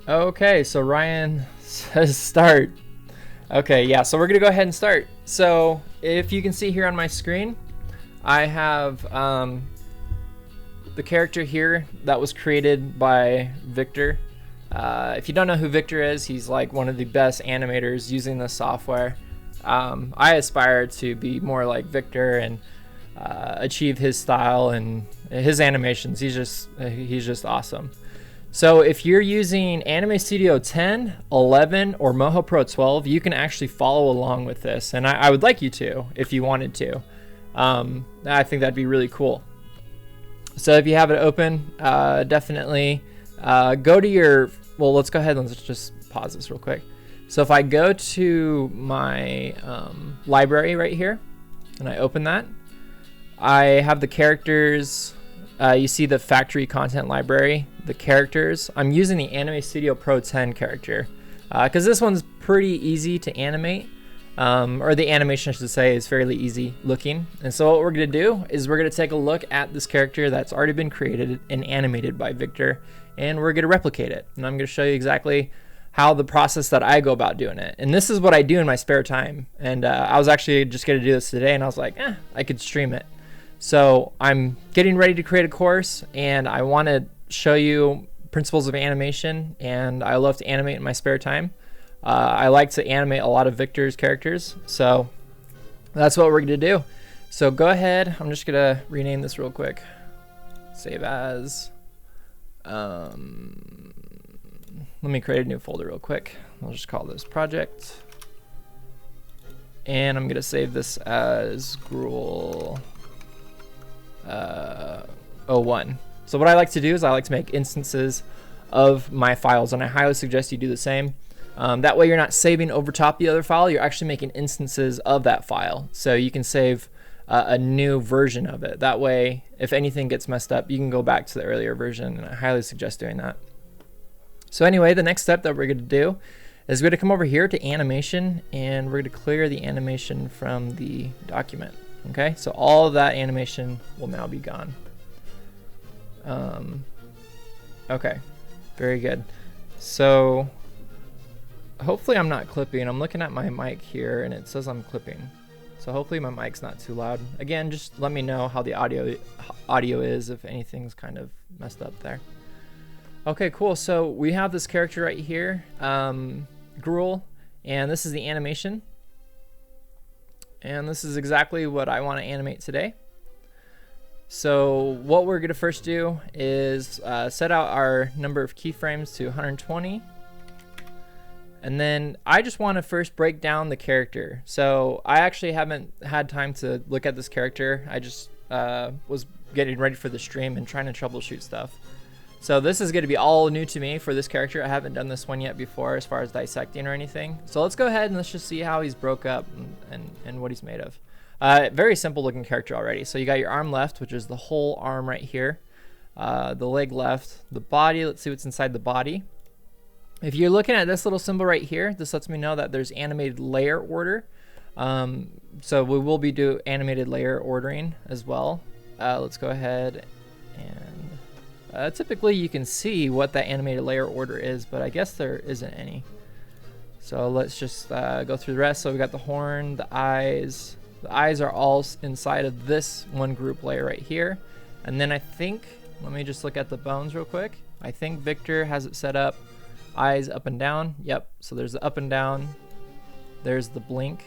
Okay, so Ryan says start. Okay, yeah, so we're gonna go ahead and start. So if you can see here on my screen, I have the character here that was created by Victor. If you don't know who Victor is, he's like one of the best animators using this software. I aspire to be more like Victor and achieve his style and his animations. He's just awesome. So if you're using Anime Studio 10, 11, or Moho Pro 12, you can actually follow along with this. And I would like you to, if you wanted to. I think that'd be really cool. So if you have it open, definitely go to your, well, let's go ahead and let's just pause this real quick. So if I go to my library right here, and I open that, I have the characters. You see the factory content library, the characters. I'm using the Anime Studio Pro 10 character because this one's pretty easy to animate, or the animation I should say is fairly easy looking. And so what we're gonna do is we're gonna take a look at this character that's already been created and animated by Victor, and we're gonna replicate it. And I'm gonna show you exactly how the process that I go about doing it. And this is what I do in my spare time. And I was actually just gonna do this today, and I was like, I could stream it. So I'm getting ready to create a course, and I want to show you principles of animation, and I love to animate in my spare time. I like to animate a lot of Victor's characters, so that's what we're going to do. So go ahead, I'm just going to rename this real quick. Save as. Let me create a new folder real quick. I'll just call this project. And I'm going to save this as Gruel 01. So what I like to do is I like to make instances of my files, and I highly suggest you do the same. That way you're not saving over top the other file, you're actually making instances of that file. So you can save a new version of it. That way, if anything gets messed up, you can go back to the earlier version, and I highly suggest doing that. So anyway, the next step that we're going to do is we're going to come over here to animation, and we're going to clear the animation from the document. Okay, so all of that animation will now be gone. Okay, very good. So hopefully I'm not clipping. I'm looking at my mic here and it says I'm clipping. So hopefully my mic's not too loud. Again, just let me know how the audio is if anything's kind of messed up there. Okay, cool. So we have this character right here, Gruel, and this is the animation. And this is exactly what I want to animate today. So what we're going to first do is set out our number of keyframes to 120. And then I just want to first break down the character. So I actually haven't had time to look at this character. I just was getting ready for the stream and trying to troubleshoot stuff. So this is going to be all new to me for this character. I haven't done this one yet before as far as dissecting or anything. So let's go ahead and let's just see how he's broke up and what he's made of. Very simple looking character already. So you got your arm left, which is the whole arm right here. The leg left, the body. Let's see what's inside the body. If you're looking at this little symbol right here, this lets me know that there's animated layer order. So we will be doing animated layer ordering as well. Let's go ahead and typically you can see what that animated layer order is, but I guess there isn't any. So let's just go through the rest. So we got the horn, the eyes. The eyes are all inside of this one group layer right here. And then I think, let me just look at the bones real quick. I think Victor has it set up eyes up and down. Yep, so there's the up and down. There's the blink.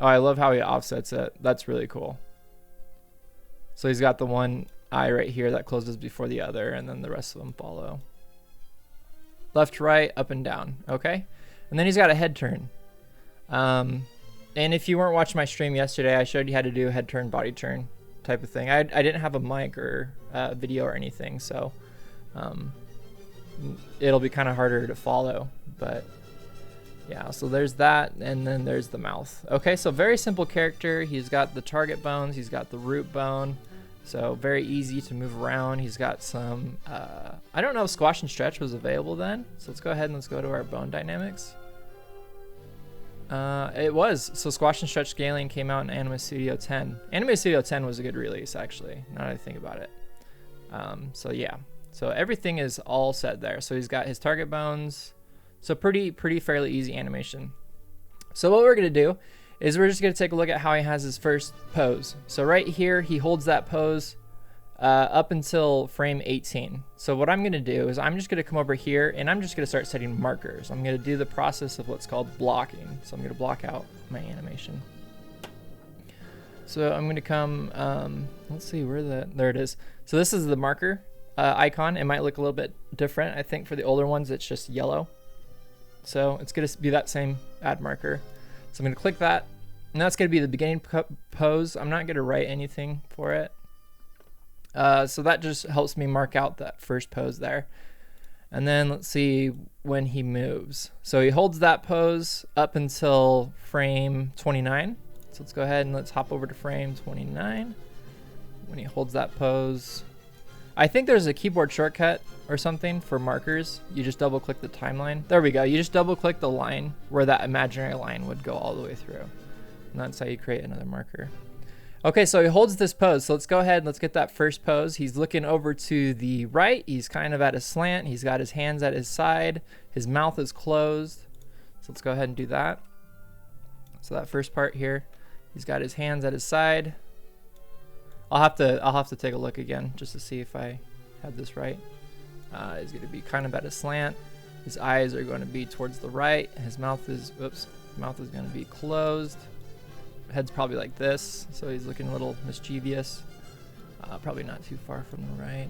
Oh, I love how he offsets it. That's really cool. So he's got the one eye right here that closes before the other, and then the rest of them follow. Left, right, up and down. Okay, and then he's got a head turn. And if you weren't watching my stream yesterday, I showed you how to do a head turn, body turn type of thing. I didn't have a mic or video or anything, so it'll be kind of harder to follow. But yeah, so there's that, and then there's the mouth. Okay, so very simple character. He's got the target bones, he's got the root bone, so very easy to move around. He's got some, I don't know if squash and stretch was available then, so let's go ahead and let's go to our bone dynamics. It was. So Squash and Stretch Scaling came out in Anime Studio 10. Anime Studio 10 was a good release, actually, now that I think about it. So yeah. So everything is all set there. So he's got his target bones. So pretty fairly easy animation. So what we're gonna do is we're just gonna take a look at how he has his first pose. So right here, he holds that pose up until frame 18. So what I'm gonna do is I'm just gonna come over here and I'm just gonna start setting markers. I'm gonna do the process of what's called blocking. So I'm gonna block out my animation. So I'm gonna come, let's see where there it is. So this is the marker icon. It might look a little bit different. I think for the older ones, it's just yellow. So it's gonna be that same add marker. So I'm gonna click that, and that's gonna be the beginning pose. I'm not gonna write anything for it. So that just helps me mark out that first pose there. And then let's see when he moves. So he holds that pose up until frame 29. So let's go ahead and let's hop over to frame 29. When he holds that pose, I think there's a keyboard shortcut or something for markers. You just double click the timeline. There we go. You just double click the line where that imaginary line would go all the way through. And that's how you create another marker. Okay, so he holds this pose. So let's go ahead and let's get that first pose. He's looking over to the right. He's kind of at a slant. He's got his hands at his side. His mouth is closed. So let's go ahead and do that. So that first part here, he's got his hands at his side. I'll have to take a look again just to see if I had this right. He's going to be kind of at a slant. His eyes are going to be towards the right. His mouth is, mouth is going to be closed. Head's probably like this, so he's looking a little mischievous. Probably not too far from the right.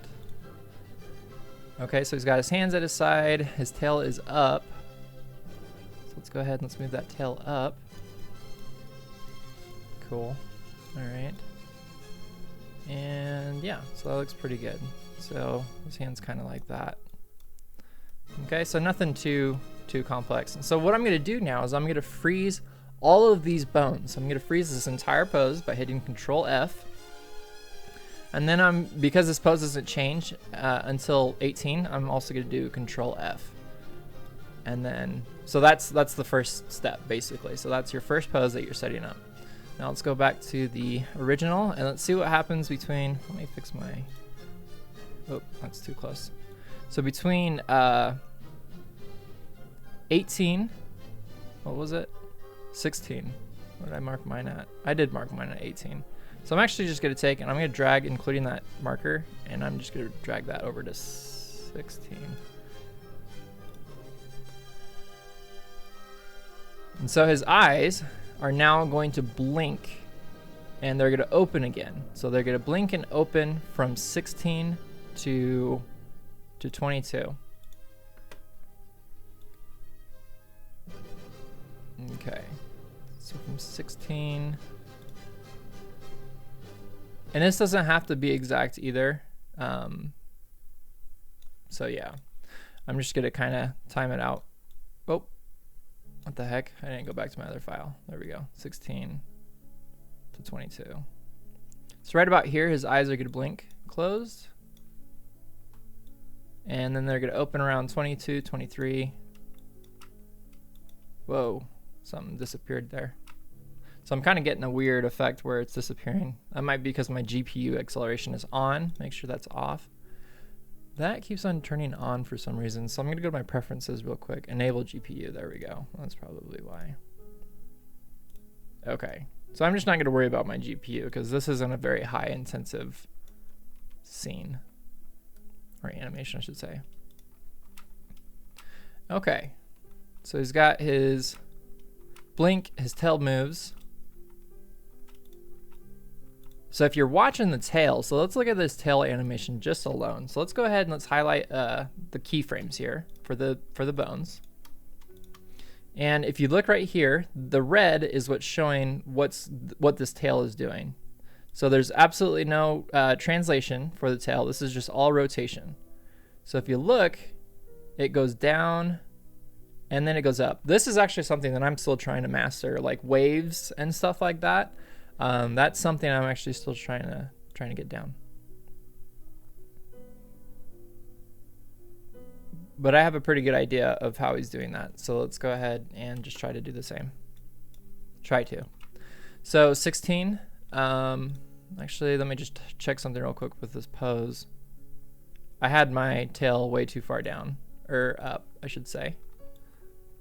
Okay, so he's got his hands at his side. His tail is up. So let's go ahead and let's move that tail up. Cool. All right. And yeah, so that looks pretty good. So his hand's kind of like that. Okay, so nothing too complex. And so what I'm gonna do now is I'm gonna freeze all of these bones. I'm gonna freeze this entire pose by hitting Control F. And then because this pose doesn't change until 18, I'm also gonna do Control F. And then, so that's the first step basically. So that's your first pose that you're setting up. Now let's go back to the original and let's see what happens between, let me fix my, oh, that's too close. So between 18, what was it? 16. What did I mark mine at? I did mark mine at 18. So I'm actually just gonna take and I'm gonna drag, including that marker, and I'm just gonna drag that over to 16. And so his eyes are now going to blink and they're gonna open again. So they're gonna blink and open from 16 to 22. Okay, so from 16, and this doesn't have to be exact either. So yeah, I'm just gonna kind of time it out. Oh, what the heck? I didn't go back to my other file. There we go, 16 to 22. So right about here, his eyes are gonna blink closed. And then they're gonna open around 22, 23. Whoa. Something disappeared there. So I'm kind of getting a weird effect where it's disappearing. That might be because my GPU acceleration is on. Make sure that's off. That keeps on turning on for some reason. So I'm going to go to my preferences real quick. Enable GPU. There we go. That's probably why. Okay. So I'm just not going to worry about my GPU because this isn't a very high intensive scene. Or animation, I should say. Okay. So he's got his blink, his tail moves. So if you're watching the tail, so let's look at this tail animation just alone. So let's go ahead and let's highlight the keyframes here for the bones. And if you look right here, the red is what's showing what this tail is doing. So there's absolutely no translation for the tail. This is just all rotation. So if you look, it goes down and then it goes up. This is actually something that I'm still trying to master, like waves and stuff like that. That's something I'm actually still trying to get down. But I have a pretty good idea of how he's doing that. So let's go ahead and just try to do the same. Try to. So 16. Actually, let me just check something real quick with this pose. I had my tail way too far down, or up, I should say.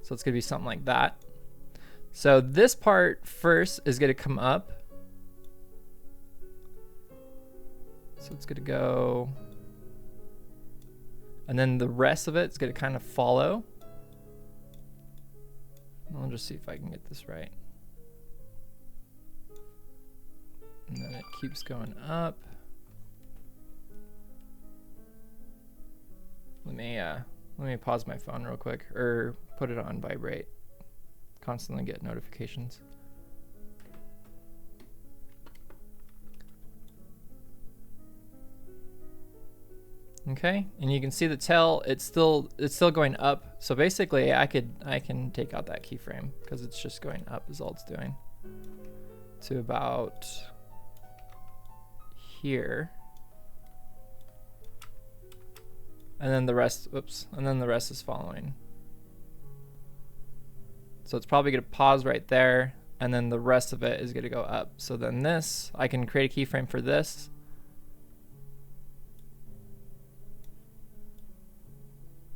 So it's gonna be something like that. So this part first is gonna come up. So it's gonna go, and then the rest of it's gonna kind of follow. I'll just see if I can get this right. And then it keeps going up. Let me pause my phone real quick, or put it on vibrate. Constantly get notifications. Okay, and you can see the tail, it's still going up. So basically I can take out that keyframe because it's just going up is all it's doing. To about here. And then the rest, and then the rest is following. So it's probably gonna pause right there, and then the rest of it is gonna go up. So then this, I can create a keyframe for this.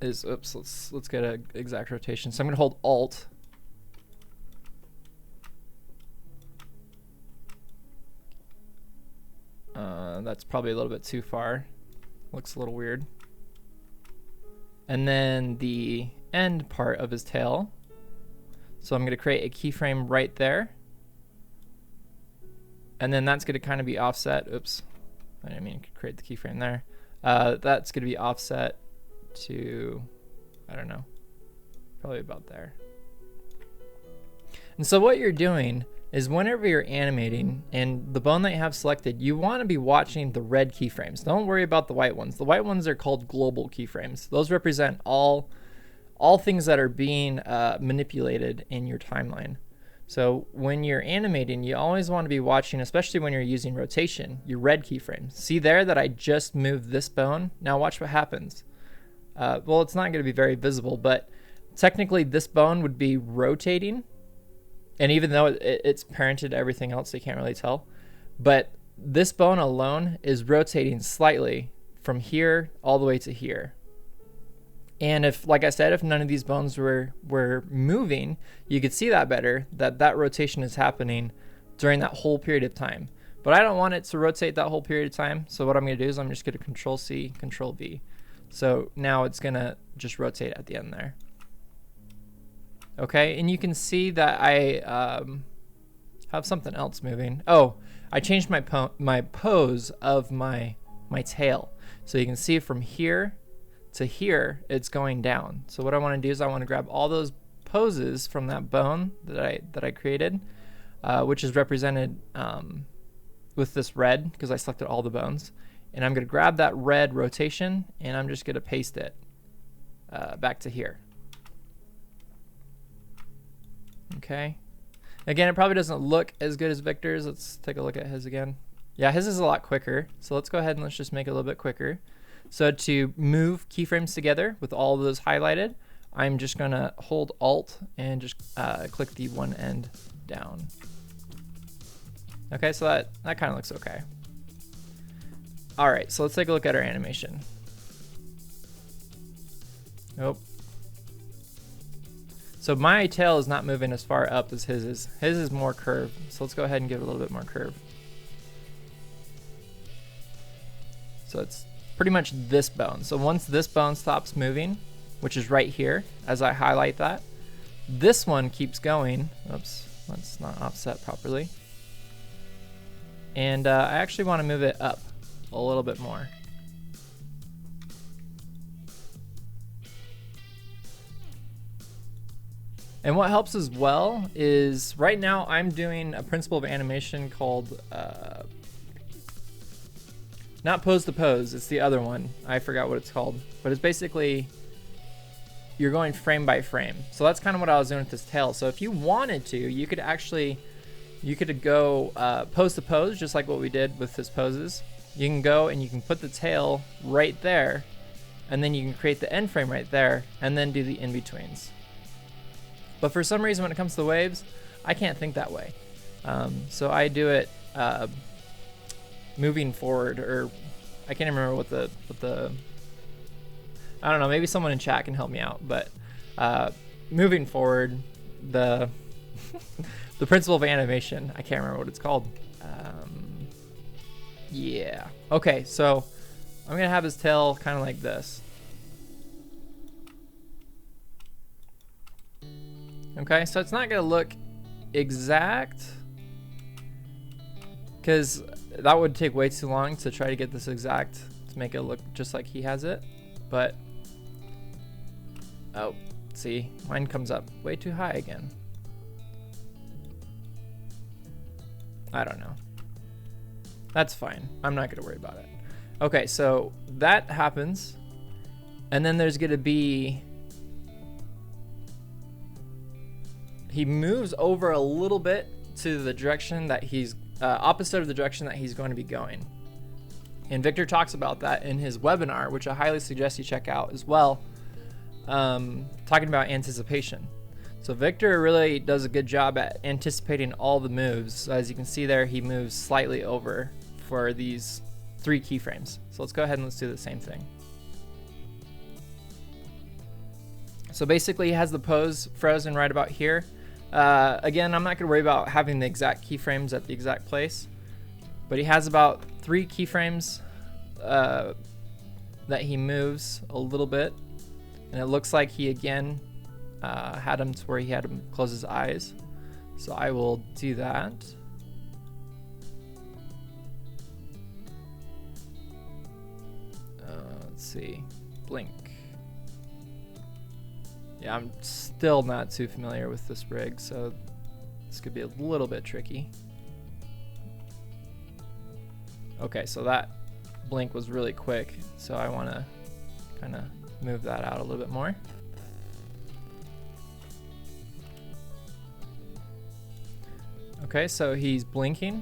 Let's get an exact rotation. So I'm gonna hold Alt. That's probably a little bit too far. Looks a little weird. And then the end part of his tail. So I'm gonna create a keyframe right there. And then that's gonna kind of be offset. Oops, I didn't mean to create the keyframe there. That's gonna be offset to, I don't know, probably about there. And so what you're doing is whenever you're animating and the bone that you have selected, you want to be watching the red keyframes. Don't worry about the white ones. The white ones are called global keyframes. Those represent all things that are being manipulated in your timeline. So when you're animating, you always want to be watching, especially when you're using rotation, your red keyframes. See there that I just moved this bone? Now watch what happens. Well, it's not going to be very visible, but technically this bone would be rotating. And even though it's parented to everything else, you can't really tell. But this bone alone is rotating slightly from here all the way to here. And if, like I said, if none of these bones were moving, you could see that better, that rotation is happening during that whole period of time. But I don't want it to rotate that whole period of time. So what I'm going to do is I'm just going to Control C, Control V. So now it's going to just rotate at the end there. Okay, and you can see that I have something else moving. Oh, I changed my pose of my tail. So you can see from here to here, it's going down. So what I want to do is I want to grab all those poses from that bone that I created, which is represented with this red because I selected all the bones. And I'm going to grab that red rotation and I'm just going to paste it back to here. Okay. Again, it probably doesn't look as good as Victor's. Let's take a look at his again. Yeah, his is a lot quicker. So let's go ahead and let's just make it a little bit quicker. So to move keyframes together with all of those highlighted, I'm just going to hold Alt and just click the one end down. Okay, so that kind of looks okay. All right, so let's take a look at our animation. Nope. So my tail is not moving as far up as his is. His is more curved. So let's go ahead and give it a little bit more curve. So it's pretty much this bone. So once this bone stops moving, which is right here, as I highlight that, this one keeps going. Oops, that's not offset properly. And I actually want to move it up a little bit more. And what helps as well is right now I'm doing a principle of animation called, not pose to pose, it's the other one. I forgot what it's called, but it's basically, you're going frame by frame. So that's kind of what I was doing with this tail. So if you wanted to, you could actually, you could go pose to pose, just like what we did with his poses. You can go and you can put the tail right there, and then you can create the end frame right there, and then do the in-betweens. But for some reason, when it comes to the waves, I can't think that way. So I do it moving forward, or I can't remember what the I don't know, maybe someone in chat can help me out, but moving forward, the the principle of animation, I can't remember what it's called. Yeah. Okay, so I'm gonna have his tail kind of like this. Okay, so it's not gonna look exact because that would take way too long to try to get this exact to make it look just like he has it. But oh, see, mine comes up way too high again. I don't know. That's fine. I'm not gonna worry about it. Okay, so that happens, and then there's gonna be, he moves over a little bit to the direction that he's opposite of the direction that he's going to be going. And Victor talks about that in his webinar, which I highly suggest you check out as well, talking about anticipation. So Victor really does a good job at anticipating all the moves. So as you can see there, he moves slightly over for these 3 keyframes. So let's go ahead and let's do the same thing. So basically he has the pose frozen right about here. Again, I'm not gonna worry about having the exact keyframes at the exact place, but he has about 3 keyframes that he moves a little bit, and it looks like he again had him to where he had him close his eyes. So I will do that. Let's see, blink. Yeah, I'm still not too familiar with this rig, so this could be a little bit tricky. Okay, so that blink was really quick, so I want to kind of move that out a little bit more. Okay, so he's blinking.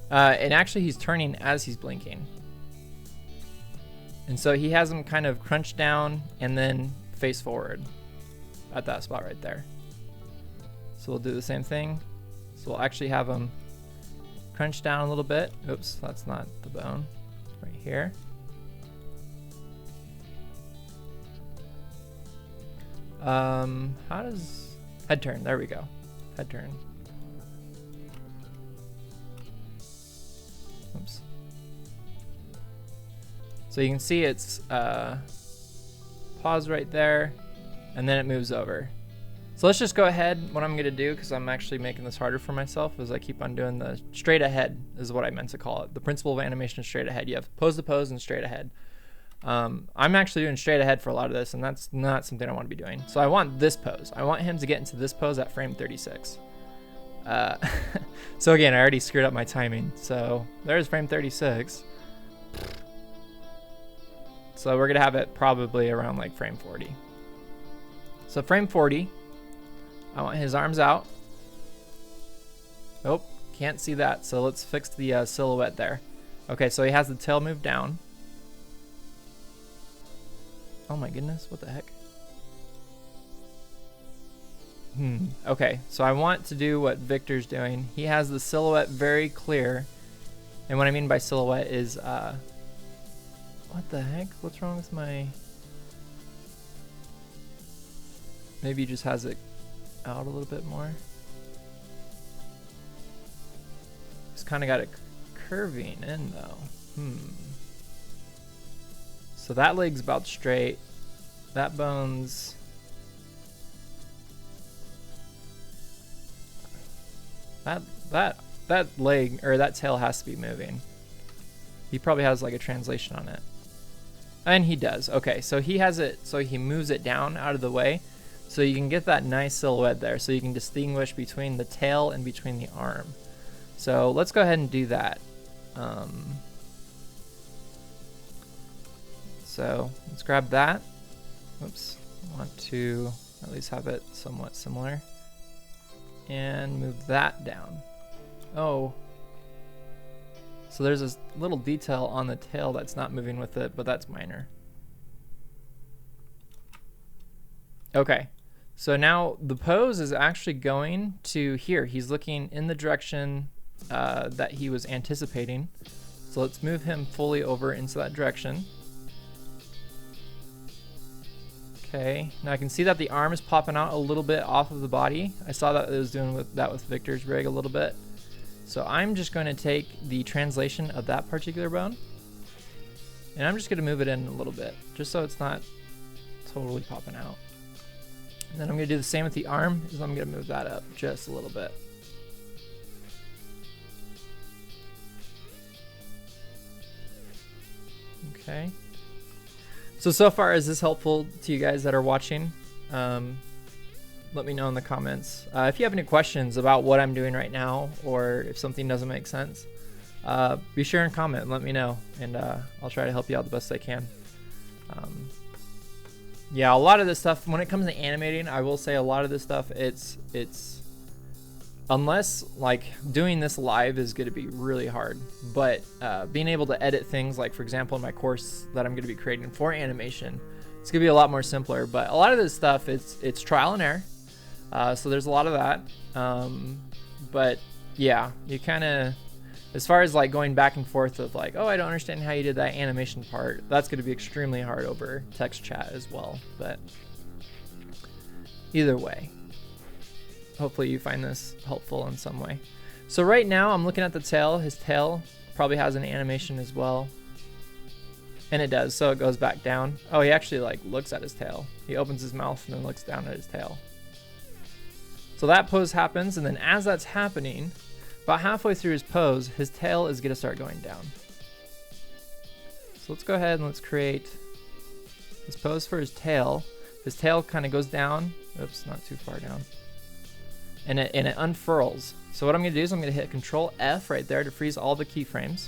And actually he's turning as he's blinking. And so he has him kind of crunched down and then face forward at that spot right there. So we'll do the same thing. So we'll actually have him crunch down a little bit. Oops, that's not the bone. Right here. How does head turn? There we go. Head turn. Oops. So you can see it's pause right there, and then it moves over. So let's just go ahead. What I'm gonna do, because I'm actually making this harder for myself, is I keep on doing the straight ahead, is what I meant to call it. The principle of animation is straight ahead. You have pose to pose and straight ahead. I'm actually doing straight ahead for a lot of this, and that's not something I want to be doing. So I want this pose. I want him to get into this pose at frame 36. So again, I already screwed up my timing. So there's frame 36. So we're gonna have it probably around like frame 40. So frame 40, I want his arms out. Oh, can't see that. So let's fix the silhouette there. Okay, so he has the tail moved down. Oh my goodness, what the heck? Okay, so I want to do what Victor's doing. He has the silhouette very clear. And what I mean by silhouette is, what the heck? What's wrong with my... Maybe he just has it out a little bit more. It's kind of got it curving in though. So that leg's about straight. That bone's... That leg, or that tail has to be moving. He probably has like a translation on it. And he does. Okay, so he has it, so he moves it down out of the way. So you can get that nice silhouette there. So you can distinguish between the tail and between the arm. So let's go ahead and do that. So let's grab that. Oops, I want to at least have it somewhat similar. And move that down. Oh. So there's this little detail on the tail that's not moving with it, but that's minor. Okay, so now the pose is actually going to here. He's looking in the direction that he was anticipating. So let's move him fully over into that direction. Okay, now I can see that the arm is popping out a little bit off of the body. I saw that it was doing that with Victor's rig a little bit. So I'm just going to take the translation of that particular bone, and I'm just going to move it in a little bit, just so it's not totally popping out. And then I'm going to do the same with the arm, is I'm going to move that up just a little bit. Okay. So far, is this helpful to you guys that are watching? Let me know in the comments. If you have any questions about what I'm doing right now, or if something doesn't make sense, be sure and comment and let me know, and I'll try to help you out the best I can. Yeah, a lot of this stuff, when it comes to animating, I will say a lot of this stuff, it's unless like doing this live is going to be really hard, but being able to edit things, like for example in my course that I'm going to be creating for animation, it's going to be a lot more simpler. But a lot of this stuff, it's trial and error, so there's a lot of that. But yeah, you kind of, as far as like going back and forth of like, oh, I don't understand how you did that animation part, that's going to be extremely hard over text chat as well. But either way, hopefully you find this helpful in some way. So right now I'm looking at the tail. His tail probably has an animation as well. And it does, so it goes back down. Oh, he actually like looks at his tail. He opens his mouth and then looks down at his tail. So that pose happens, and then as that's happening, about halfway through his pose, his tail is gonna start going down. So let's go ahead and let's create his pose for his tail. His tail kind of goes down. Oops, not too far down. And it unfurls. So what I'm gonna do is I'm gonna hit Control F right there to freeze all the keyframes.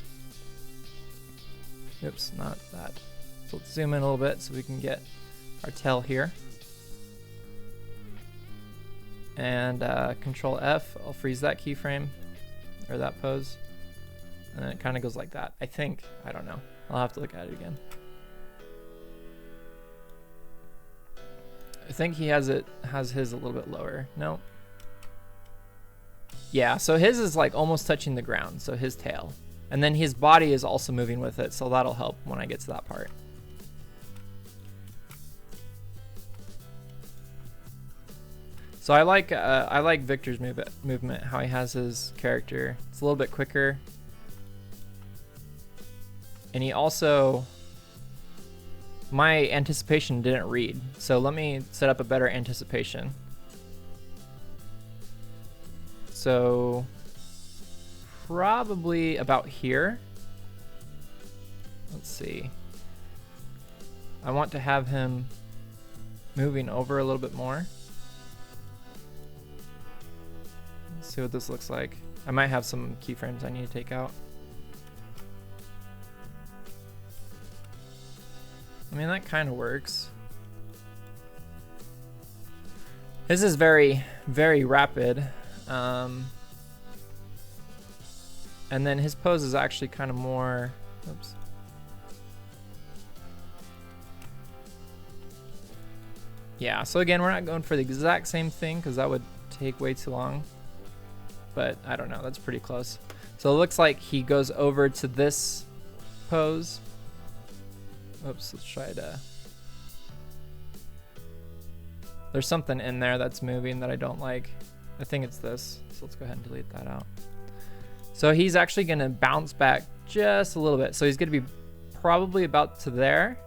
Oops, not that. So let's zoom in a little bit so we can get our tail here. And Control F, I'll freeze that keyframe, or that pose. And then it kind of goes like that, I think. I don't know. I'll have to look at it again. I think he has his a little bit lower. No. Yeah, so his is like almost touching the ground, so his tail. And then his body is also moving with it, so that'll help when I get to that part. So I like Victor's movement, how he has his character. It's a little bit quicker. And he also, my anticipation didn't read. So let me set up a better anticipation. So probably about here. Let's see. I want to have him moving over a little bit more. Let's see what this looks like. I might have some keyframes I need to take out. I mean, that kind of works. This is very, very rapid. And then his pose is actually kind of more, oops. Yeah, so again, we're not going for the exact same thing because that would take way too long. But I don't know, that's pretty close. So it looks like he goes over to this pose. Oops, let's try to. There's something in there that's moving that I don't like. I think it's this, so let's go ahead and delete that out. So he's actually gonna bounce back just a little bit. So he's gonna be probably about to there.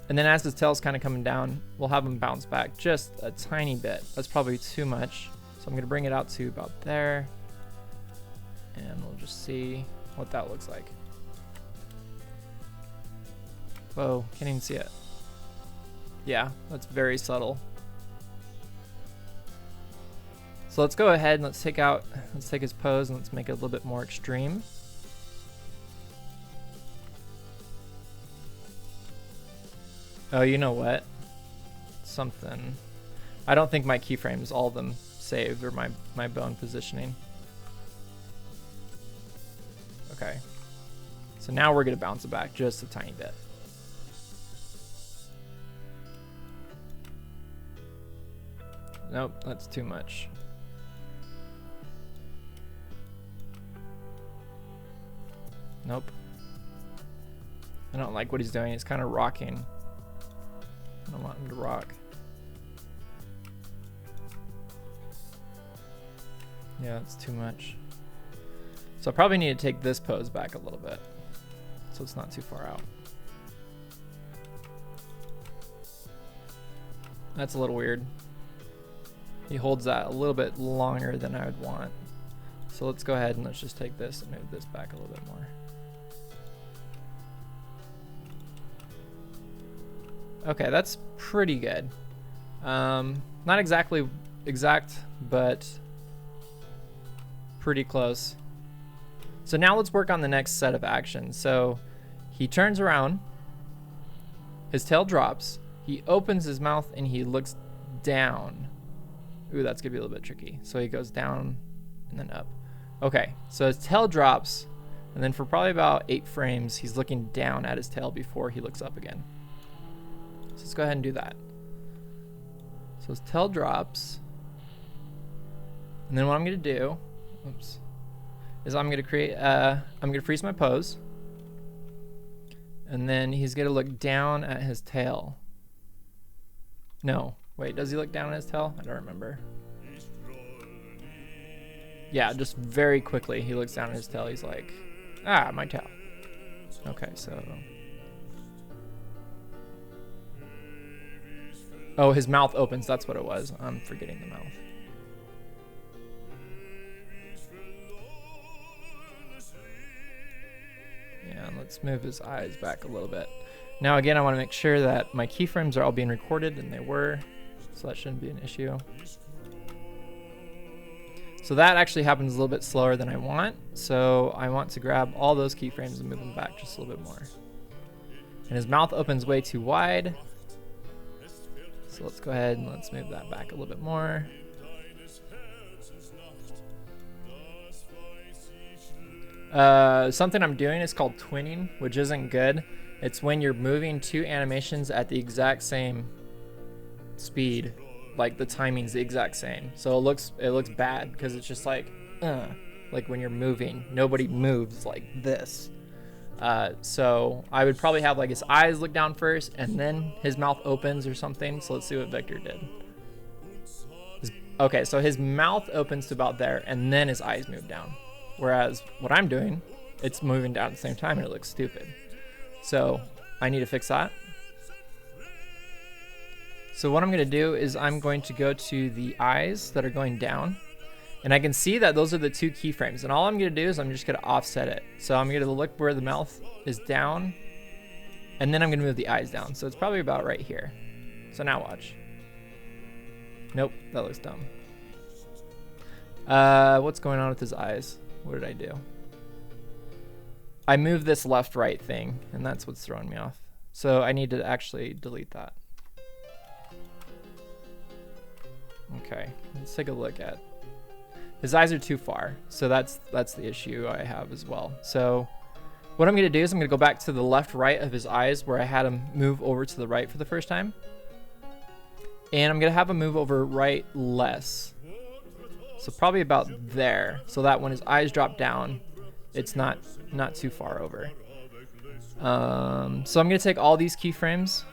And then as his tail's kind of coming down, we'll have him bounce back just a tiny bit. That's probably too much. So I'm gonna bring it out to about there. And we'll just see what that looks like. Whoa, can't even see it. Yeah, that's very subtle. So let's go ahead and let's take his pose and let's make it a little bit more extreme. Oh, you know what? Something. I don't think my keyframes, all of them saved, or my bone positioning. Okay. So now we're gonna bounce it back just a tiny bit. Nope, that's too much. Nope. I don't like what he's doing. He's kind of rocking. I don't want him to rock. Yeah, it's too much. So I probably need to take this pose back a little bit so it's not too far out. That's a little weird. He holds that a little bit longer than I would want. So let's go ahead and let's just take this and move this back a little bit more. Okay, that's pretty good. Not exactly exact, but pretty close. So now let's work on the next set of actions. So he turns around, his tail drops, he opens his mouth and he looks down. Ooh, that's gonna be a little bit tricky. So he goes down and then up. Okay, so his tail drops, and then for probably about 8 frames, he's looking down at his tail before he looks up again. So let's go ahead and do that. So his tail drops, and then what I'm gonna do, oops, is I'm gonna freeze my pose, and then he's gonna look down at his tail. No, wait, does he look down at his tail? I don't remember. Yeah, just very quickly he looks down at his tail. He's like, ah, my tail. Okay, so. Oh, his mouth opens. That's what it was. I'm forgetting the mouth. Yeah, let's move his eyes back a little bit. Now again, I want to make sure that my keyframes are all being recorded, and they were, so that shouldn't be an issue. So that actually happens a little bit slower than I want, so I want to grab all those keyframes and move them back just a little bit more. And his mouth opens way too wide, so let's go ahead and let's move that back a little bit more. Something I'm doing is called twinning, which isn't good. It's when you're moving 2 animations at the exact same speed, like the timing's the exact same. So it looks bad because it's just like when you're moving, nobody moves like this. So I would probably have like his eyes look down first and then his mouth opens or something. So let's see what Victor did. Okay, so his mouth opens to about there and then his eyes move down. Whereas what I'm doing, it's moving down at the same time and it looks stupid. So I need to fix that. So what I'm going to do is I'm going to go to the eyes that are going down, and I can see that those are the 2 keyframes, and all I'm going to do is I'm just going to offset it. So I'm going to look where the mouth is down, and then I'm going to move the eyes down. So it's probably about right here. So now watch. Nope, that looks dumb. What's going on with his eyes? What did I do? I moved this left-right thing, and that's what's throwing me off. So I need to actually delete that. Okay, let's take a look at. His eyes are too far, so that's the issue I have as well. So what I'm going to do is I'm going to go back to the left-right of his eyes where I had him move over to the right for the first time. And I'm going to have him move over right less. So probably about there, so that when his eyes drop down, it's not too far over. So I'm going to take all these keyframes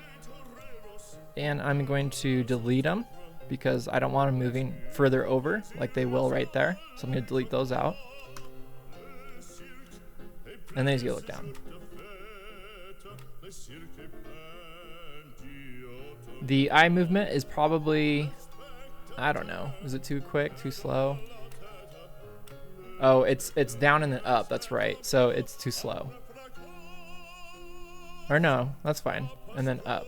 and I'm going to delete them because I don't want them moving further over like they will right there. So I'm going to delete those out. And then he's going to look down. The eye movement is probably, I don't know, is it too quick, too slow? Oh, it's down and then up, that's right. So it's too slow. Or no, that's fine. And then up.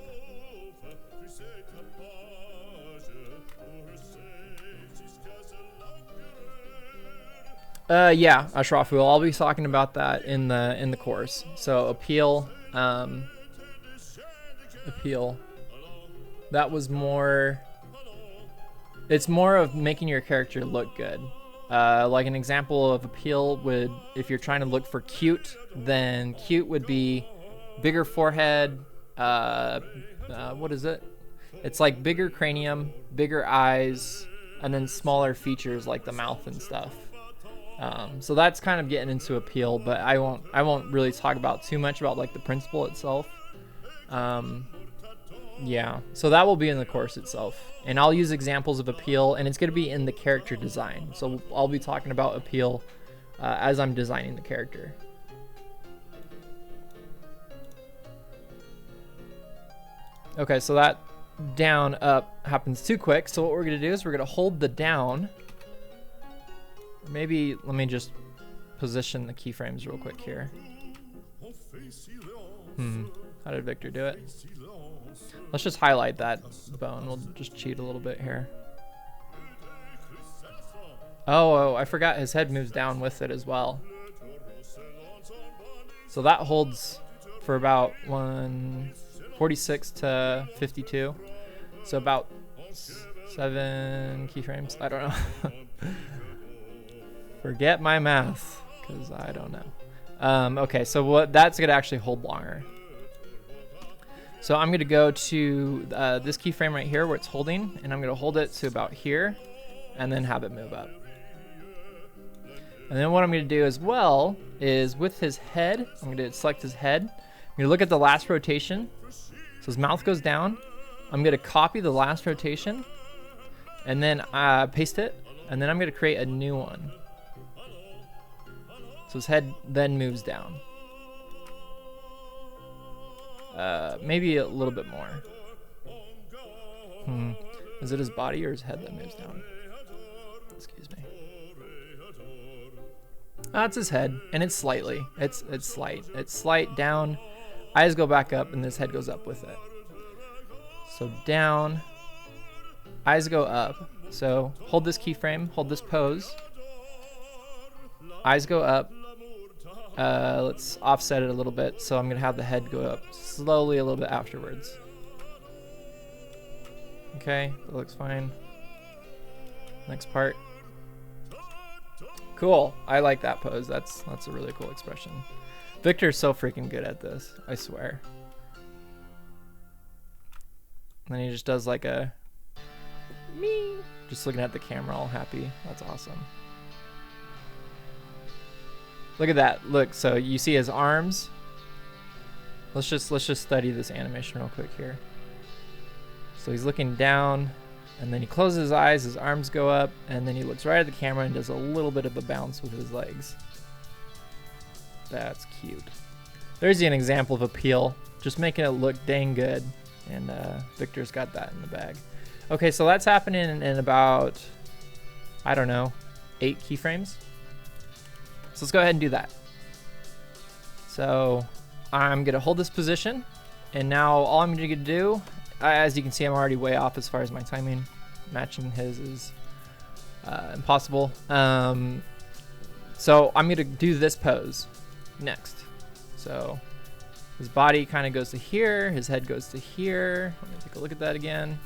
Yeah, Ashrafu, I'll be talking about that in the course. So appeal, that was more, it's more of making your character look good. Like an example of appeal would, if you're trying to look for cute, then cute would be bigger forehead, what is it? It's like bigger cranium, bigger eyes, and then smaller features like the mouth and stuff. So that's kind of getting into appeal, but I won't really talk about too much about like the principle itself. Yeah, so that will be in the course itself, and I'll use examples of appeal, and it's going to be in the character design. So I'll be talking about appeal as I'm designing the character. Okay, so that down up happens too quick. So what we're going to do is we're going to hold the down. Maybe let me just position the keyframes real quick here. How did Victor do it? Let's just highlight that bone. We'll just cheat a little bit here. Oh, I forgot his head moves down with it as well. So that holds for about 146 to 52. So about 7 keyframes. I don't know. Forget my math, because I don't know. Okay, so that's going to actually hold longer. So I'm going to go to this keyframe right here where it's holding, and I'm going to hold it to about here, and then have it move up. And then what I'm going to do as well is with his head, I'm going to select his head. I'm going to look at the last rotation. So his mouth goes down. I'm going to copy the last rotation, and then paste it, and then I'm going to create a new one. So his head then moves down. Maybe a little bit more. Is it his body or his head that moves down? Excuse me. That's his head, and it's slightly. It's slight. It's slight down. Eyes go back up, and this head goes up with it. So down. Eyes go up. So hold this keyframe. Hold this pose. Eyes go up. Let's offset it a little bit. So I'm going to have the head go up slowly a little bit afterwards. Okay, that looks fine. Next part. Cool. I like that pose. That's a really cool expression. Victor's so freaking good at this. I swear. And then he just does like a me. Just looking at the camera all happy. That's awesome. Look at that. Look, so you see his arms. Let's just study this animation real quick here. So he's looking down, and then he closes his eyes, his arms go up, and then he looks right at the camera and does a little bit of a bounce with his legs. That's cute. There's an example of appeal, just making it look dang good, and Victor's got that in the bag. Okay, so that's happening in about, I don't know, 8 keyframes. So let's go ahead and do that. So I'm gonna hold this position, and now all I'm gonna do, as you can see, I'm already way off as far as my timing. Matching his is impossible. So I'm gonna do this pose next. So his body kind of goes to here, his head goes to here. Let me take a look at that again.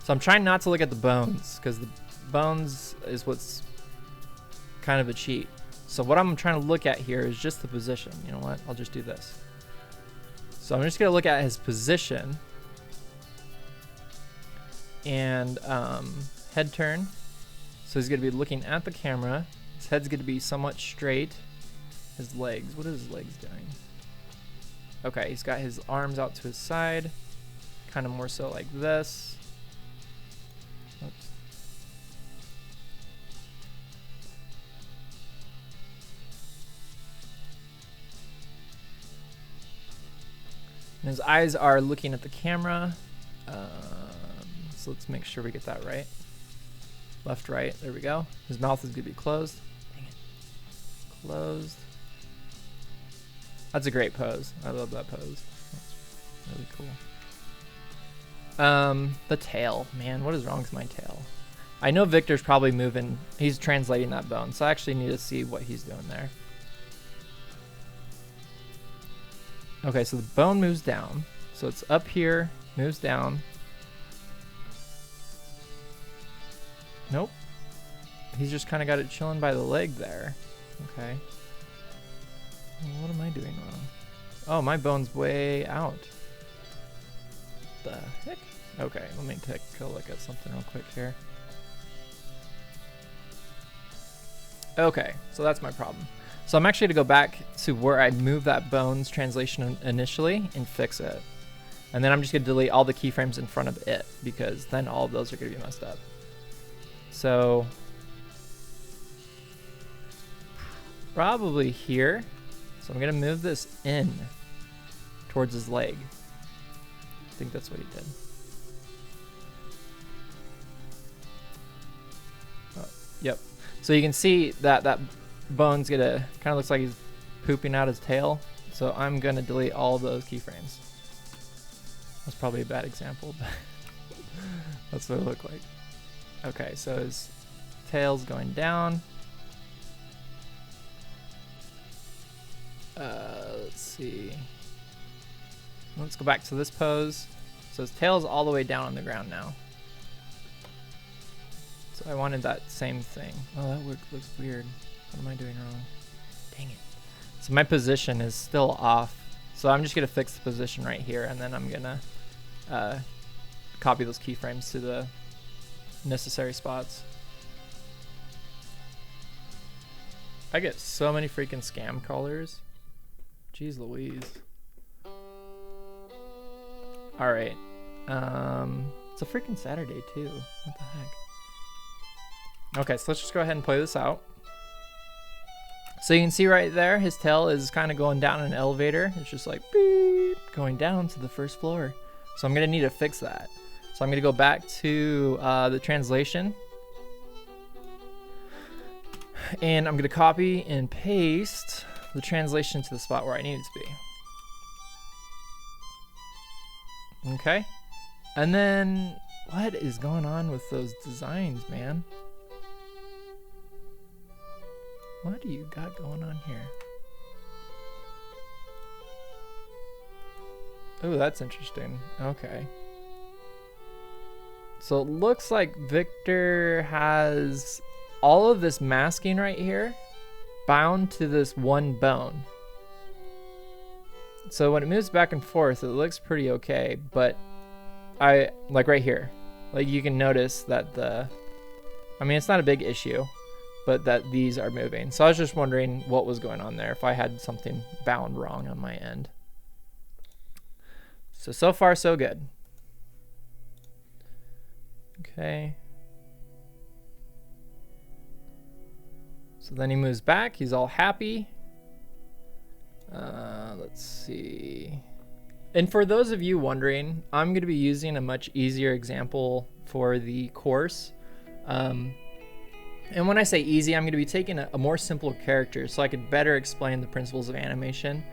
So I'm trying not to look at the bones, because the bones is what's kind of a cheat. So what I'm trying to look at here is just the position. You know what? I'll just do this. So I'm just gonna look at his position and head turn. So he's gonna be looking at the camera. His head's gonna be somewhat straight. His legs, what are his legs doing? Okay, he's got his arms out to his side, kind of more so like this. Oops. And his eyes are looking at the camera. So let's make sure we get that right. Left, right, there we go. His mouth is gonna be closed. Dang it. Closed. That's a great pose. I love that pose. That's really cool. The tail, man, what is wrong with my tail? I know Victor's probably moving, he's translating that bone, so I actually need to see what he's doing there. Okay, so the bone moves down. So it's up here, moves down. Nope. He's just kind of got it chilling by the leg there. Okay. What am I doing wrong? Oh, my bone's way out. The heck? Okay, let me take a look at something real quick here. Okay, so that's my problem. So I'm actually gonna go back to where I moved that bones translation initially and fix it. And then I'm just gonna delete all the keyframes in front of it, because then all of those are gonna be messed up. So probably here. So I'm gonna move this in towards his leg. I think that's what he did. Oh, yep. So you can see that that bone's gonna kind of looks like he's pooping out his tail. So I'm gonna delete all of those keyframes. That's probably a bad example, but that's what it looked like. Okay, so his tail's going down. Let's see. Let's go back to this pose. So his tail is all the way down on the ground now. So I wanted that same thing. Oh, that looks weird. What am I doing wrong? Dang it. So my position is still off. So I'm just gonna fix the position right here, and then I'm gonna copy those keyframes to the necessary spots. I get so many freaking scam callers. Jeez Louise. All right. It's a freaking Saturday too. What the heck? Okay, so let's just go ahead and play this out. So you can see right there, his tail is kind of going down an elevator. It's just like beep, going down to the first floor. So I'm gonna need to fix that. So I'm gonna go back to the translation. And I'm gonna copy and paste the translation to the spot where I need it to be. Okay. And then what is going on with those designs, man? What do you got going on here? Oh, that's interesting. Okay. So it looks like Victor has all of this masking right here bound to this one bone. So when it moves back and forth, it looks pretty okay, but I like right here, like you can notice that I mean, it's not a big issue, but that these are moving. So I was just wondering what was going on there, if I had something bound wrong on my end. So far so good. Okay. So then he moves back, he's all happy. Let's see. And for those of you wondering, I'm going to be using a much easier example for the course. And when I say easy, I'm going to be taking a more simple character so I could better explain the principles of animation.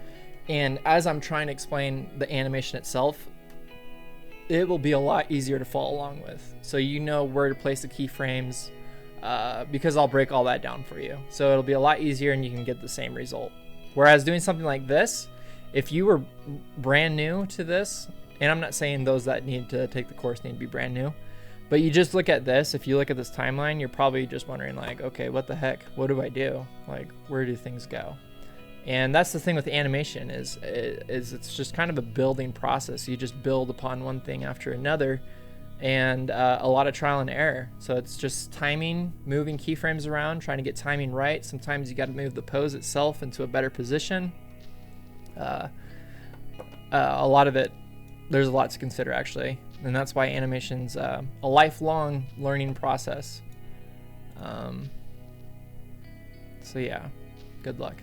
And as I'm trying to explain the animation itself, it will be a lot easier to follow along with. So you know where to place the keyframes, because I'll break all that down for you. So it'll be a lot easier and you can get the same result. Whereas doing something like this, if you were brand new to this, and I'm not saying those that need to take the course need to be brand new, but you just look at this, if you look at this timeline, you're probably just wondering like, okay, what the heck? What do I do? Like, where do things go? And that's the thing with animation is it's just kind of a building process. You just build upon one thing after another, and a lot of trial and error. So it's just timing, moving keyframes around, trying to get timing right. Sometimes you got to move the pose itself into a better position. A lot of it, there's a lot to consider actually, and that's why animation's a lifelong learning process. So yeah, good luck.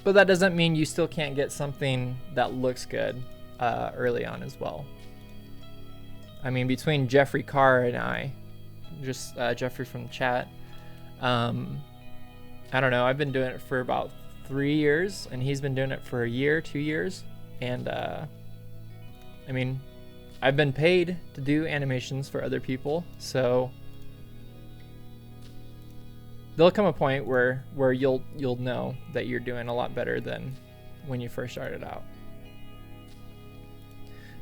But that doesn't mean you still can't get something that looks good early on as well. I mean, between Jeffrey Carr and I, just Jeffrey from the chat, I don't know, I've been doing it for about 3 years, and he's been doing it for a year, 2 years. And I mean, I've been paid to do animations for other people, so there'll come a point where you'll know that you're doing a lot better than when you first started out.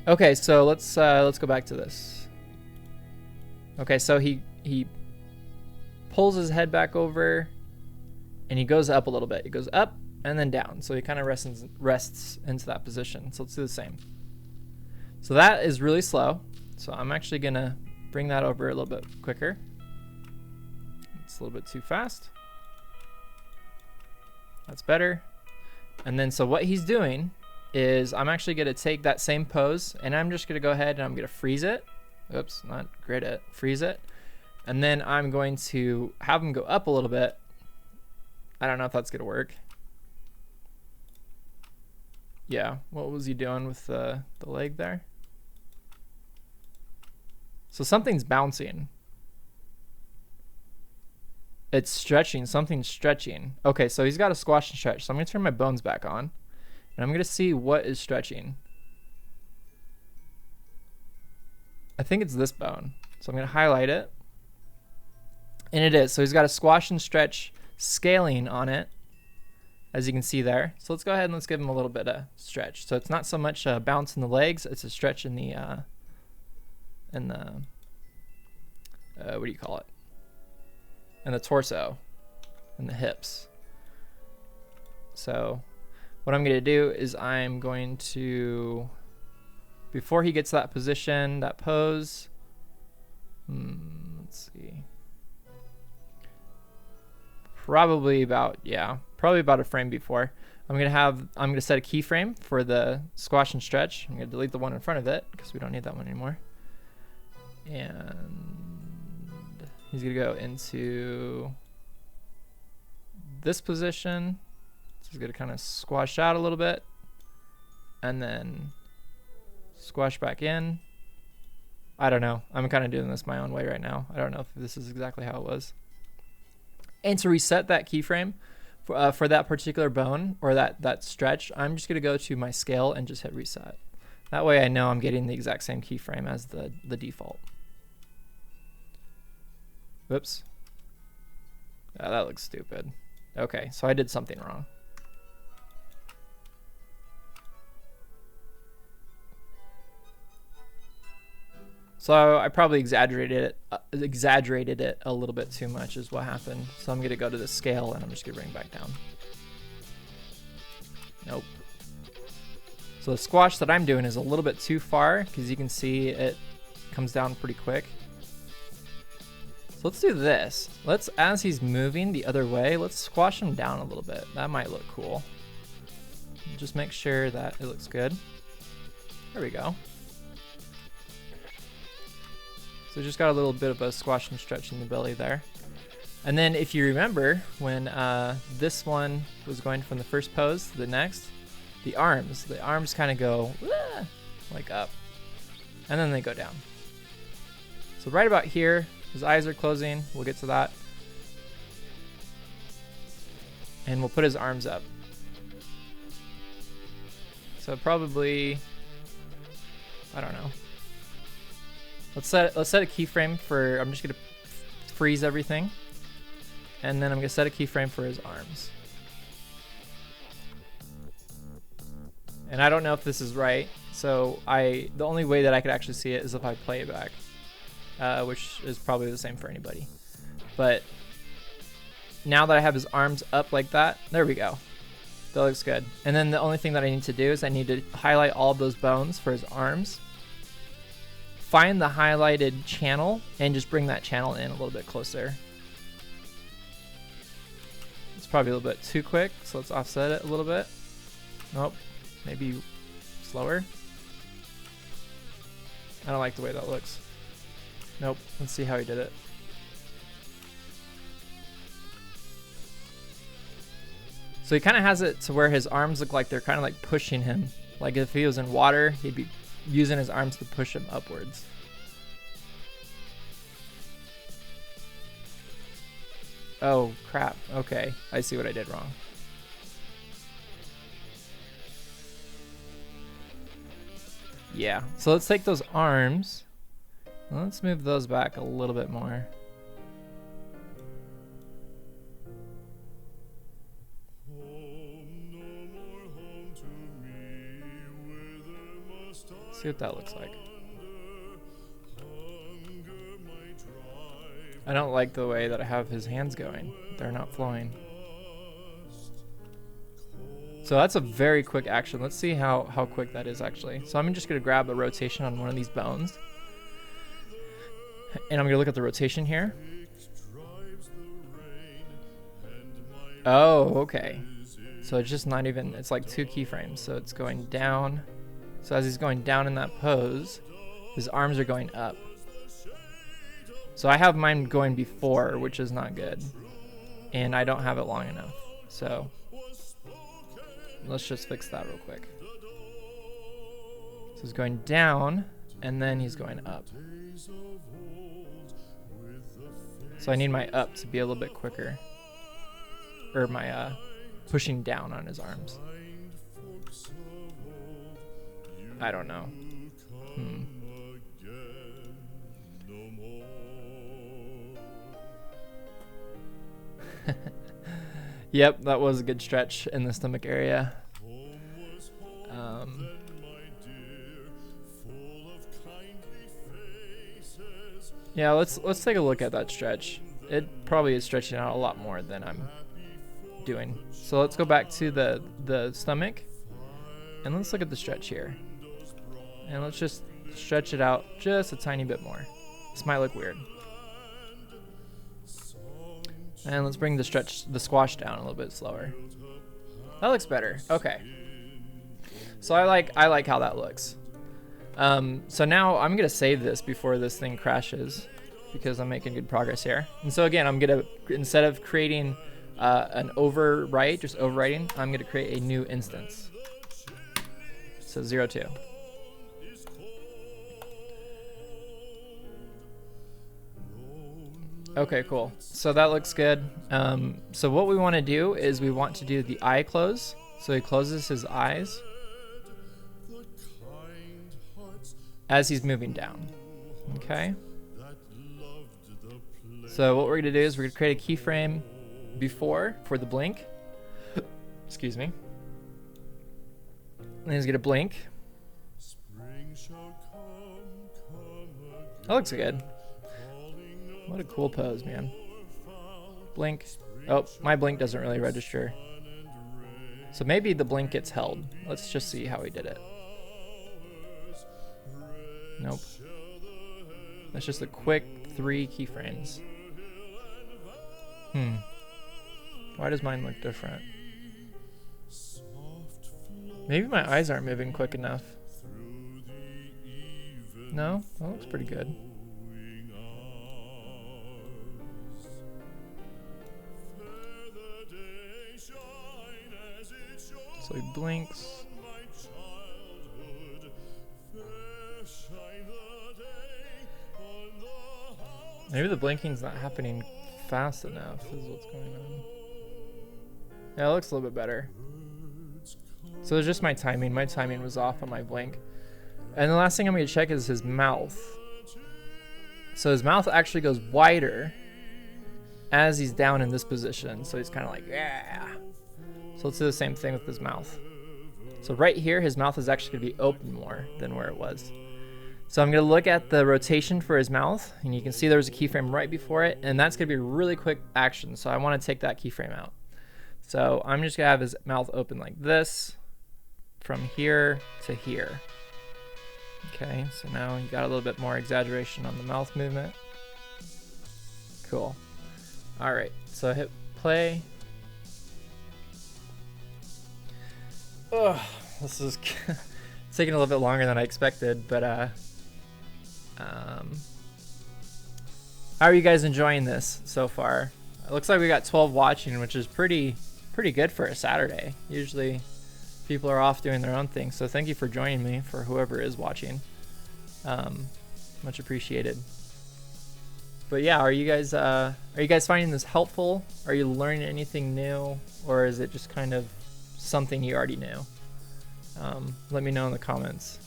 Okay, so let's go back to this. Okay, so he pulls his head back over, and he goes up a little bit. He goes up and then down, so he kind of rests into that position. So let's do the same. So that is really slow. So I'm actually gonna bring that over a little bit quicker. It's a little bit too fast. That's better. And then so what he's doing is I'm actually going to take that same pose and I'm just going to go ahead and I'm going to freeze it. Oops, not grid it, freeze it. And then I'm going to have him go up a little bit. I don't know if that's going to work. Yeah, what was he doing with the leg there? So something's bouncing. It's stretching, something's stretching. Okay, so he's got a squash and stretch. So I'm gonna turn my bones back on and I'm gonna see what is stretching. I think it's this bone. So I'm gonna highlight it. And it is, so he's got a squash and stretch scaling on it, as you can see there. So let's go ahead and let's give him a little bit of stretch. So it's not so much a bounce in the legs, it's a stretch in the, what do you call it? In the torso and the hips. So what I'm going to do is I'm going to, before he gets that position, that pose, let's see, probably about a frame before, I'm going to set a keyframe for the squash and stretch. I'm going to delete the one in front of it because we don't need that one anymore. And he's going to go into this position. So he's going to kind of squash out a little bit and then squash back in. I don't know. I'm kind of doing this my own way right now. I don't know if this is exactly how it was. And to reset that keyframe for that particular bone or that stretch, I'm just going to go to my scale and just hit reset. That way I know I'm getting the exact same keyframe as the default. Whoops. Oh, that looks stupid. Okay, so I did something wrong. So I probably exaggerated it a little bit too much is what happened. So I'm gonna go to the scale and I'm just gonna bring it back down. Nope. So the squash that I'm doing is a little bit too far because you can see it comes down pretty quick. So let's do this. As he's moving the other way, let's squash him down a little bit. That might look cool. Just make sure that it looks good. There we go. So just got a little bit of a squash and stretch in the belly there. And then if you remember when this one was going from the first pose to the next, the arms kind of go like up and then they go down. So right about here, his eyes are closing. We'll get to that. And we'll put his arms up. So probably, I don't know. Let's set a keyframe for, I'm just gonna freeze everything. And then I'm gonna set a keyframe for his arms. And I don't know if this is right. So the only way that I could actually see it is if I play it back, which is probably the same for anybody. But now that I have his arms up like that, there we go. That looks good. And then the only thing that I need to do is I need to highlight all of those bones for his arms. Find the highlighted channel and just bring that channel in a little bit closer. It's probably a little bit too quick, so let's offset it a little bit. Nope, maybe slower. I don't like the way that looks. Nope, let's see how he did it. So he kind of has it to where his arms look like they're kind of like pushing him. Like if he was in water, he'd be using his arms to push him upwards. Oh crap, okay, I see what I did wrong. Yeah, so let's take those arms, and let's move those back a little bit more. See what that looks like. I don't like the way that I have his hands going. They're not flowing. So that's a very quick action. Let's see how quick that is actually. So I'm just gonna grab a rotation on one of these bones. And I'm gonna look at the rotation here. Oh, okay. So it's just not even, it's like 2 keyframes. So it's going down. So as he's going down in that pose, his arms are going up. So I have mine going before, which is not good. And I don't have it long enough. So let's just fix that real quick. So he's going down and then he's going up. So I need my up to be a little bit quicker. Or my pushing down on his arms. I don't know. Yep, that was a good stretch in the stomach area. Yeah, let's take a look at that stretch. It probably is stretching out a lot more than I'm doing. So let's go back to the stomach and let's look at the stretch here. And let's just stretch it out just a tiny bit more. This might look weird. And let's bring the squash down a little bit slower. That looks better. Okay. So I like how that looks. So now I'm gonna save this before this thing crashes because I'm making good progress here. And so again, I'm gonna, instead of creating an overwrite, just overwriting, I'm gonna create a new instance. So 02. Okay, cool. So that looks good. So what we want to do is we want to do the eye close. So he closes his eyes as he's moving down. Okay. So what we're going to do is we're going to create a keyframe before for the blink. Excuse me. And he's going to blink. That looks good. What a cool pose, man. Blink. Oh, my blink doesn't really register. So maybe the blink gets held. Let's just see how he did it. Nope. That's just a quick 3 keyframes. Why does mine look different? Maybe my eyes aren't moving quick enough. No? That looks pretty good. So he blinks. Maybe the blinking's not happening fast enough is what's going on. Yeah, it looks a little bit better. So it's just my timing. My timing was off on my blink. And the last thing I'm going to check is his mouth. So his mouth actually goes wider as he's down in this position. So he's kind of like, yeah. So let's do the same thing with his mouth. So right here, his mouth is actually going to be open more than where it was. So I'm going to look at the rotation for his mouth, and you can see there's a keyframe right before it, and that's going to be a really quick action. So I want to take that keyframe out. So I'm just going to have his mouth open like this from here to here. Okay, so now you got a little bit more exaggeration on the mouth movement. Cool. All right, so I hit play. Oh, this is taking a little bit longer than I expected, but how are you guys enjoying this so far? It looks like we got 12 watching, which is pretty good for a Saturday. Usually people are off doing their own thing, so thank you for joining me, for whoever is watching. Much appreciated. But yeah, are you guys finding this helpful? Are you learning anything new, or is it just kind of something you already knew? Let me know in the comments.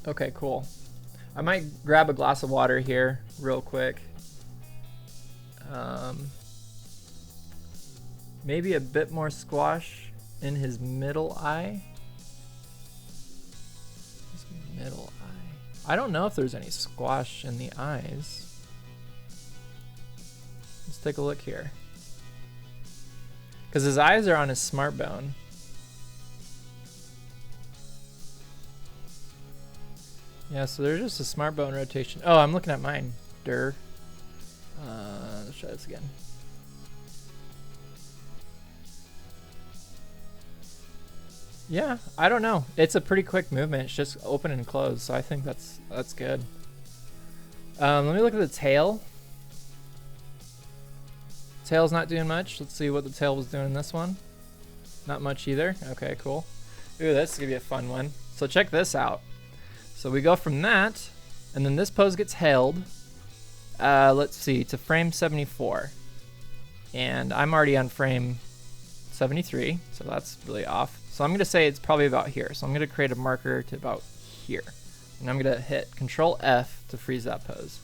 Okay, cool. I might grab a glass of water here real quick. Maybe a bit more squash in his middle eye. His middle eye. I don't know if there's any squash in the eyes. Let's take a look here. Because his eyes are on his smart bone. Yeah, so there's just a smart bone rotation. Oh, I'm looking at mine. Let's try this again. Yeah, I don't know. It's a pretty quick movement. It's just open and close, so I think that's good. Let me look at the tail. Tail's not doing much. Let's see what the tail was doing in this one. Not much either. Okay, cool. Ooh, this is gonna be a fun one. So check this out. So we go from that, and then this pose gets held. Let's see, to frame 74. And I'm already on frame 73, so that's really off. So I'm gonna say it's probably about here. So I'm gonna create a marker to about here. And I'm gonna hit Control F to freeze that pose.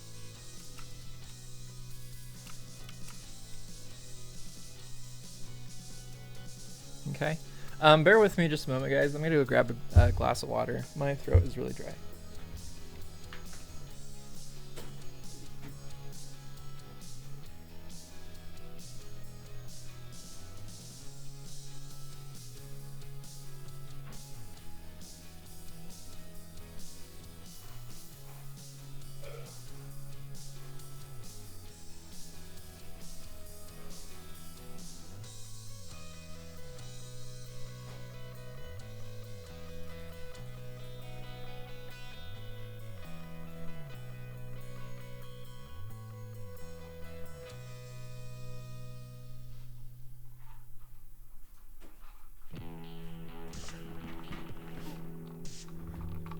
Okay. Bear with me just a moment, guys. I'm gonna go grab a glass of water. My throat is really dry.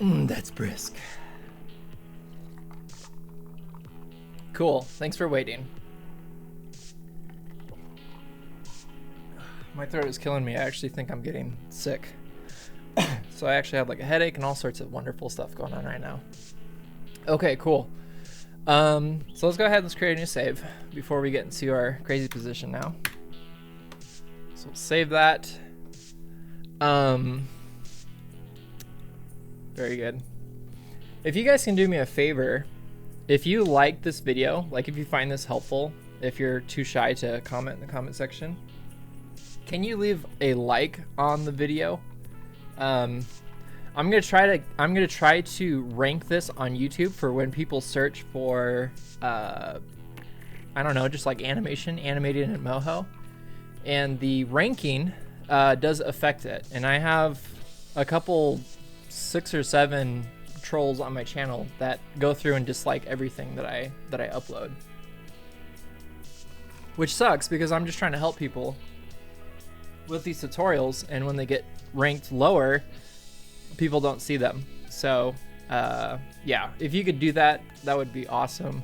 That's brisk. Cool. Thanks for waiting. My throat is killing me. I actually think I'm getting sick. So I actually have like a headache and all sorts of wonderful stuff going on right now. Okay, cool. So let's go ahead and let's create a new save before we get into our crazy position now. So we'll save that. Very good. If you guys can do me a favor, if you like this video, like if you find this helpful, if you're too shy to comment in the comment section, can you leave a like on the video? I'm gonna try to rank this on YouTube for when people search for I don't know, just like animation, animated in Moho, and the ranking does affect it. And I have a couple 6 or 7 trolls on my channel that go through and dislike everything that I upload, which sucks because I'm just trying to help people with these tutorials, and when they get ranked lower, people don't see them. So yeah, if you could do that, that would be awesome.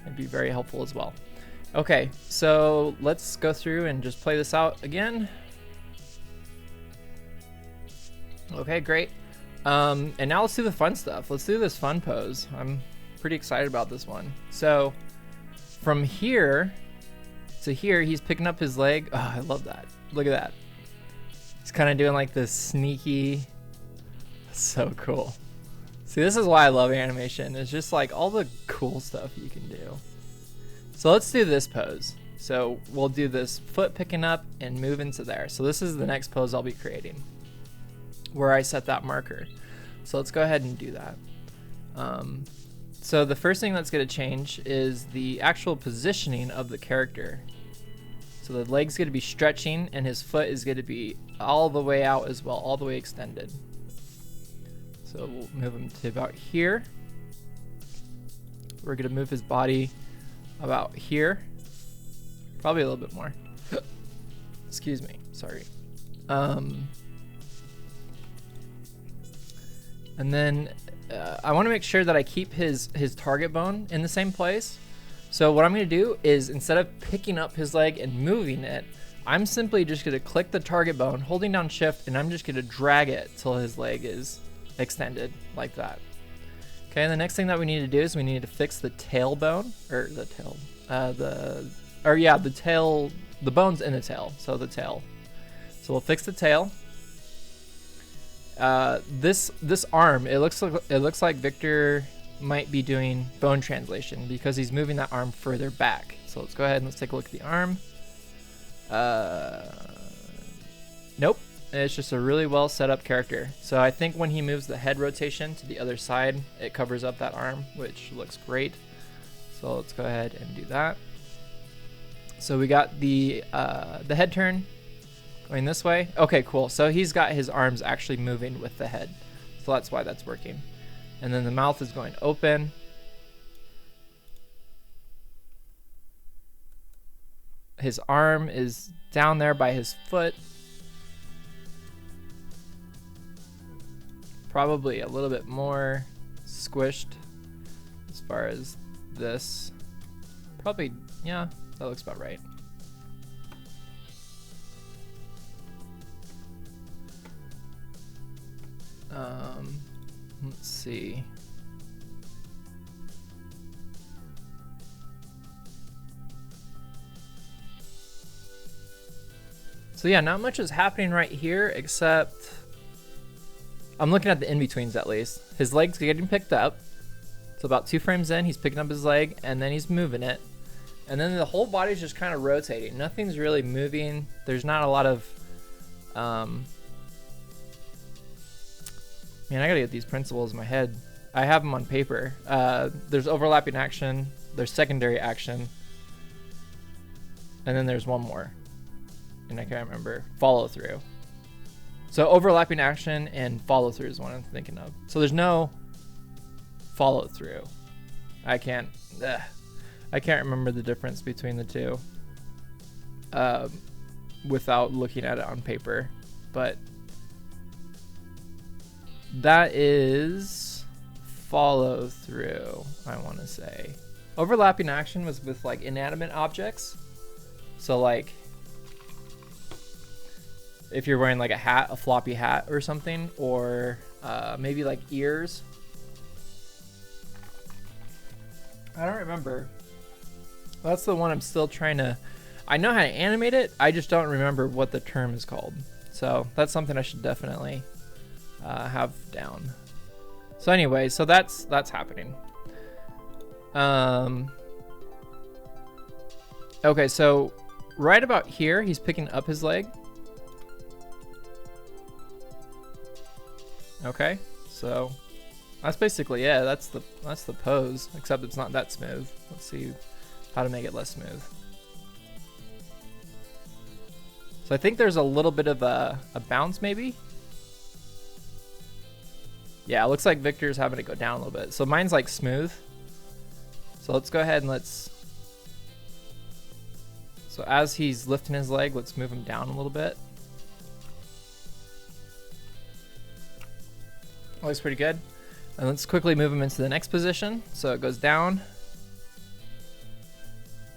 It'd be very helpful as well. Okay, so let's go through and just play this out again. Okay, great. And now let's do the fun stuff. Let's do this fun pose. I'm pretty excited about this one. So from here to here, he's picking up his leg. Oh, I love that. Look at that. He's kind of doing like this sneaky. So cool. See, this is why I love animation. It's just like all the cool stuff you can do. So let's do this pose. So we'll do this foot picking up and move into there. So this is the next pose I'll be creating, where I set that marker. So let's go ahead and do that. So the first thing that's going to change is the actual positioning of the character. So the leg's going to be stretching and his foot is going to be all the way out as well, all the way extended. So we'll move him to about here. We're going to move his body about here. Probably a little bit more. Excuse me, sorry. And then I want to make sure that I keep his target bone in the same place. So what I'm going to do is, instead of picking up his leg and moving it, I'm simply just going to click the target bone, holding down shift, and I'm just going to drag it till his leg is extended like that. Okay, and the next thing that we need to do is we need to fix the tailbone, or the tail, the bones in the tail. So the tail. So we'll fix the tail. This arm, it looks like Victor might be doing bone translation because he's moving that arm further back. So let's go ahead and let's take a look at the arm. Nope, It's just a really well set up character. So I think when he moves the head rotation to the other side, it covers up that arm, which looks great. So let's go ahead and do that. So we got the head turn going this way. Okay, cool. So he's got his arms actually moving with the head. So that's why that's working. And then the mouth is going open. His arm is down there by his foot. Probably a little bit more squished as far as this. Probably, yeah, that looks about right. Let's see. So yeah, not much is happening right here, except I'm looking at the in-betweens at least. His leg's getting picked up. So about 2 frames in, he's picking up his leg, and then he's moving it. And then the whole body's just kind of rotating. Nothing's really moving. There's not a lot of... Man, I gotta get these principles in my head. I have them on paper. There's overlapping action. There's secondary action. And then there's one more. And I can't remember. Follow through. So overlapping action and follow through is what I'm thinking of. So there's no follow through. I can't remember the difference between the two without looking at it on paper. But that is follow through, I want to say. Overlapping action was with like inanimate objects. So like if you're wearing like a hat, a floppy hat or something, or maybe like ears. I don't remember. That's the one I'm still trying to... I know how to animate it, I just don't remember what the term is called. So that's something I should definitely have down. So anyway, so that's happening. Okay, so right about here, he's picking up his leg. Okay, so that's basically it. That's the pose, except it's not that smooth. Let's see how to make it less smooth. So I think there's a little bit of a bounce maybe. Yeah, it looks like Victor's having to go down a little bit. So mine's like smooth. So let's go ahead and so as he's lifting his leg, let's move him down a little bit. Looks pretty good. And let's quickly move him into the next position. So it goes down.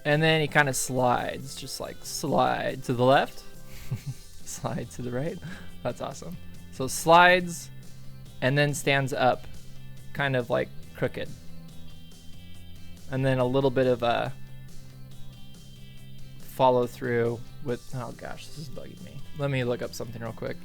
And then he kind of slides, just like slide to the left, slide to the right. That's awesome. So slides and then stands up, kind of like crooked. And then a little bit of a follow through with, oh gosh, this is bugging me. Let me look up something real quick.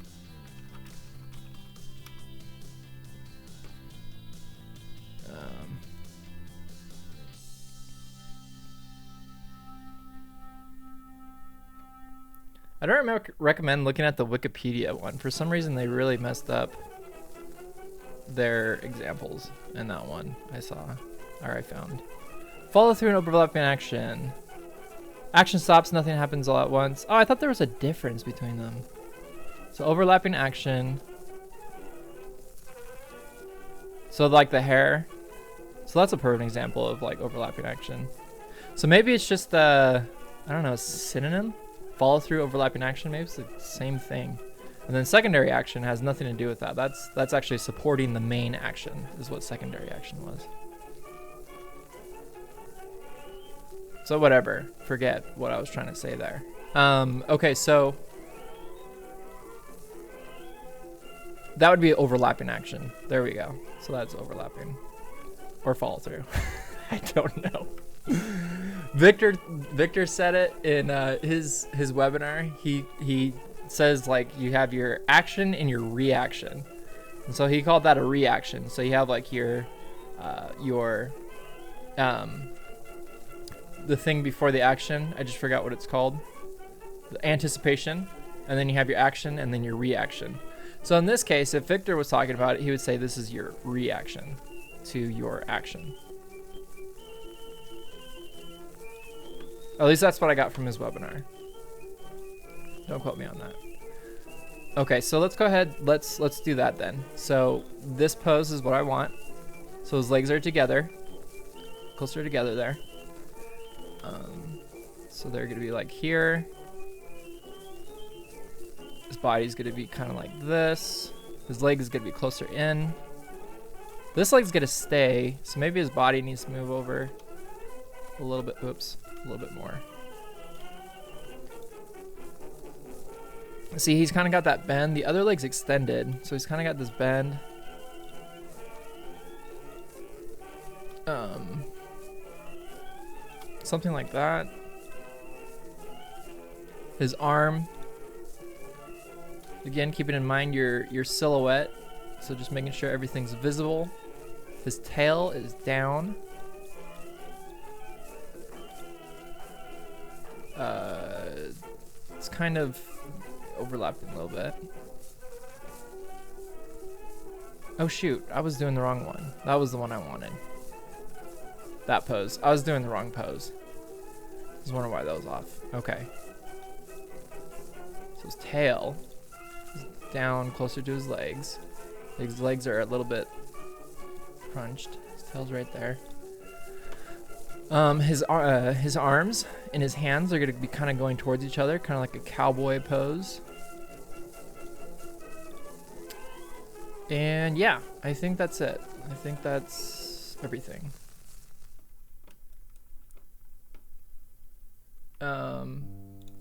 I don't recommend looking at the Wikipedia one. For some reason, they really messed up their examples in that one I saw, or I found. Follow through and overlapping action. Action stops, nothing happens all at once. Oh, I thought there was a difference between them. So overlapping action. So like the hair. So that's a perfect example of like overlapping action. So maybe it's just I don't know, a synonym? Follow through, overlapping action, maybe it's the same thing. And then secondary action has nothing to do with that. That's actually supporting the main action is what secondary action was. So whatever, forget what I was trying to say there. Okay, so that would be overlapping action. There we go. So that's overlapping or follow through. I don't know. Victor said it in his webinar. He says like you have your action and your reaction, and so he called that a reaction. So you have like your the thing before the action. I just forgot what it's called. The anticipation, And then you have your action and then your reaction. So in this case, if Victor was talking about it, he would say this is your reaction to your action. At least that's what I got from his webinar. Don't quote me on that. Okay, so let's go ahead. Let's do that then. So this pose is what I want. So his legs are together, closer together there. So they're gonna be like here. His body's gonna be kind of like this. His leg is gonna be closer in. This leg's gonna stay, so maybe his body needs to move over a little bit. Oops, a little bit more. See, he's kind of got that bend. The other leg's extended, so he's kind of got this bend. Something like that. His arm. Again, keeping in mind your silhouette, so just making sure everything's visible. His tail is down. It's kind of overlapping a little bit. Oh shoot, I was doing the wrong one. That was the one I wanted. That pose. I was doing the wrong pose. I was wondering why that was off. Okay. So his tail is down closer to his legs. His legs are a little bit crunched. His tail's right there. His arms and his hands are going to be kind of going towards each other, kind of like a cowboy pose. And yeah, I think that's it. I think that's everything.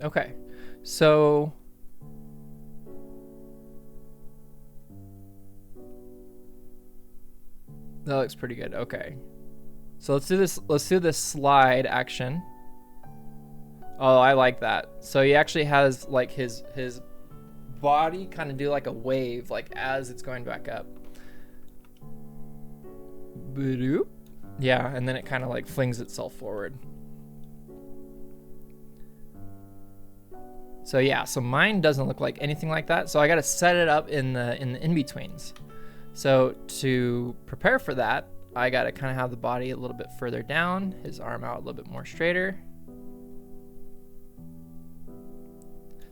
Okay, so that looks pretty good. Okay, so let's do this. Let's do this slide action. Oh, I like that. So he actually has like his body kind of do like a wave, like as it's going back up. Boop. Yeah, and then it kind of like flings itself forward. So yeah, so mine doesn't look like anything like that. So I got to set it up in the in-betweens. So to prepare for that, I got to kind of have the body a little bit further down, his arm out a little bit more straighter.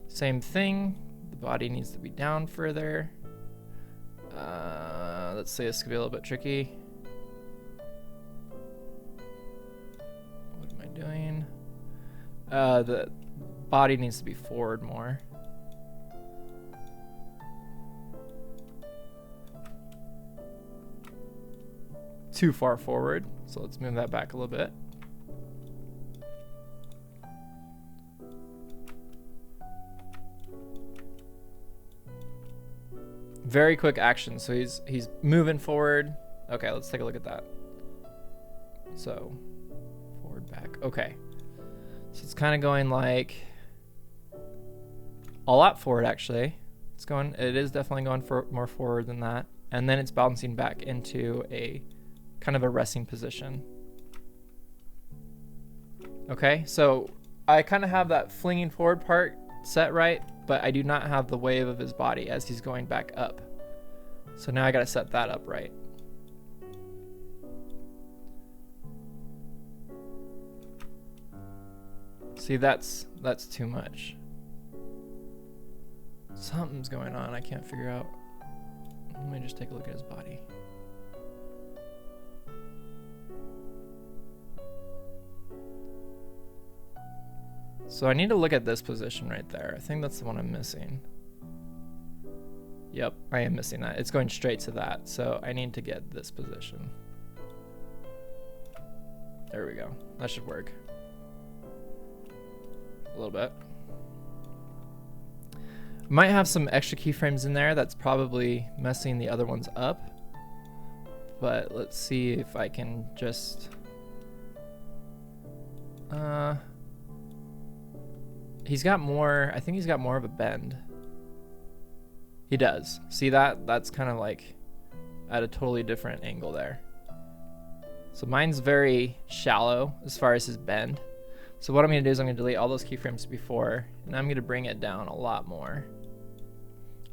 Same thing, the body needs to be down further. Let's say this could be a little bit tricky. What am I doing? The body needs to be forward more. Too far forward, so let's move that back a little bit. Very quick action, so he's moving forward. Okay, let's take a look at that. So forward, back. Okay, so it's kind of going like a lot forward actually. It's going, it is definitely going for more forward than that, and then it's bouncing back into a kind of a resting position. Okay, so I kind of have that flinging forward part set right, but I do not have the wave of his body as he's going back up. So now I got to set that up right. See, that's too much. Something's going on I can't figure out. Let me just take a look at his body. So I need to look at this position right there. I think that's the one I'm missing. Yep, I am missing that. It's going straight to that. So I need to get this position. There we go. That should work. A little bit. Might have some extra keyframes in there. That's probably messing the other ones up. But let's see if I can just... He's got more, I think he's got more of a bend. He does. See that? That's kind of like at a totally different angle there. So mine's very shallow as far as his bend. So what I'm going to do is I'm going to delete all those keyframes before, and I'm going to bring it down a lot more.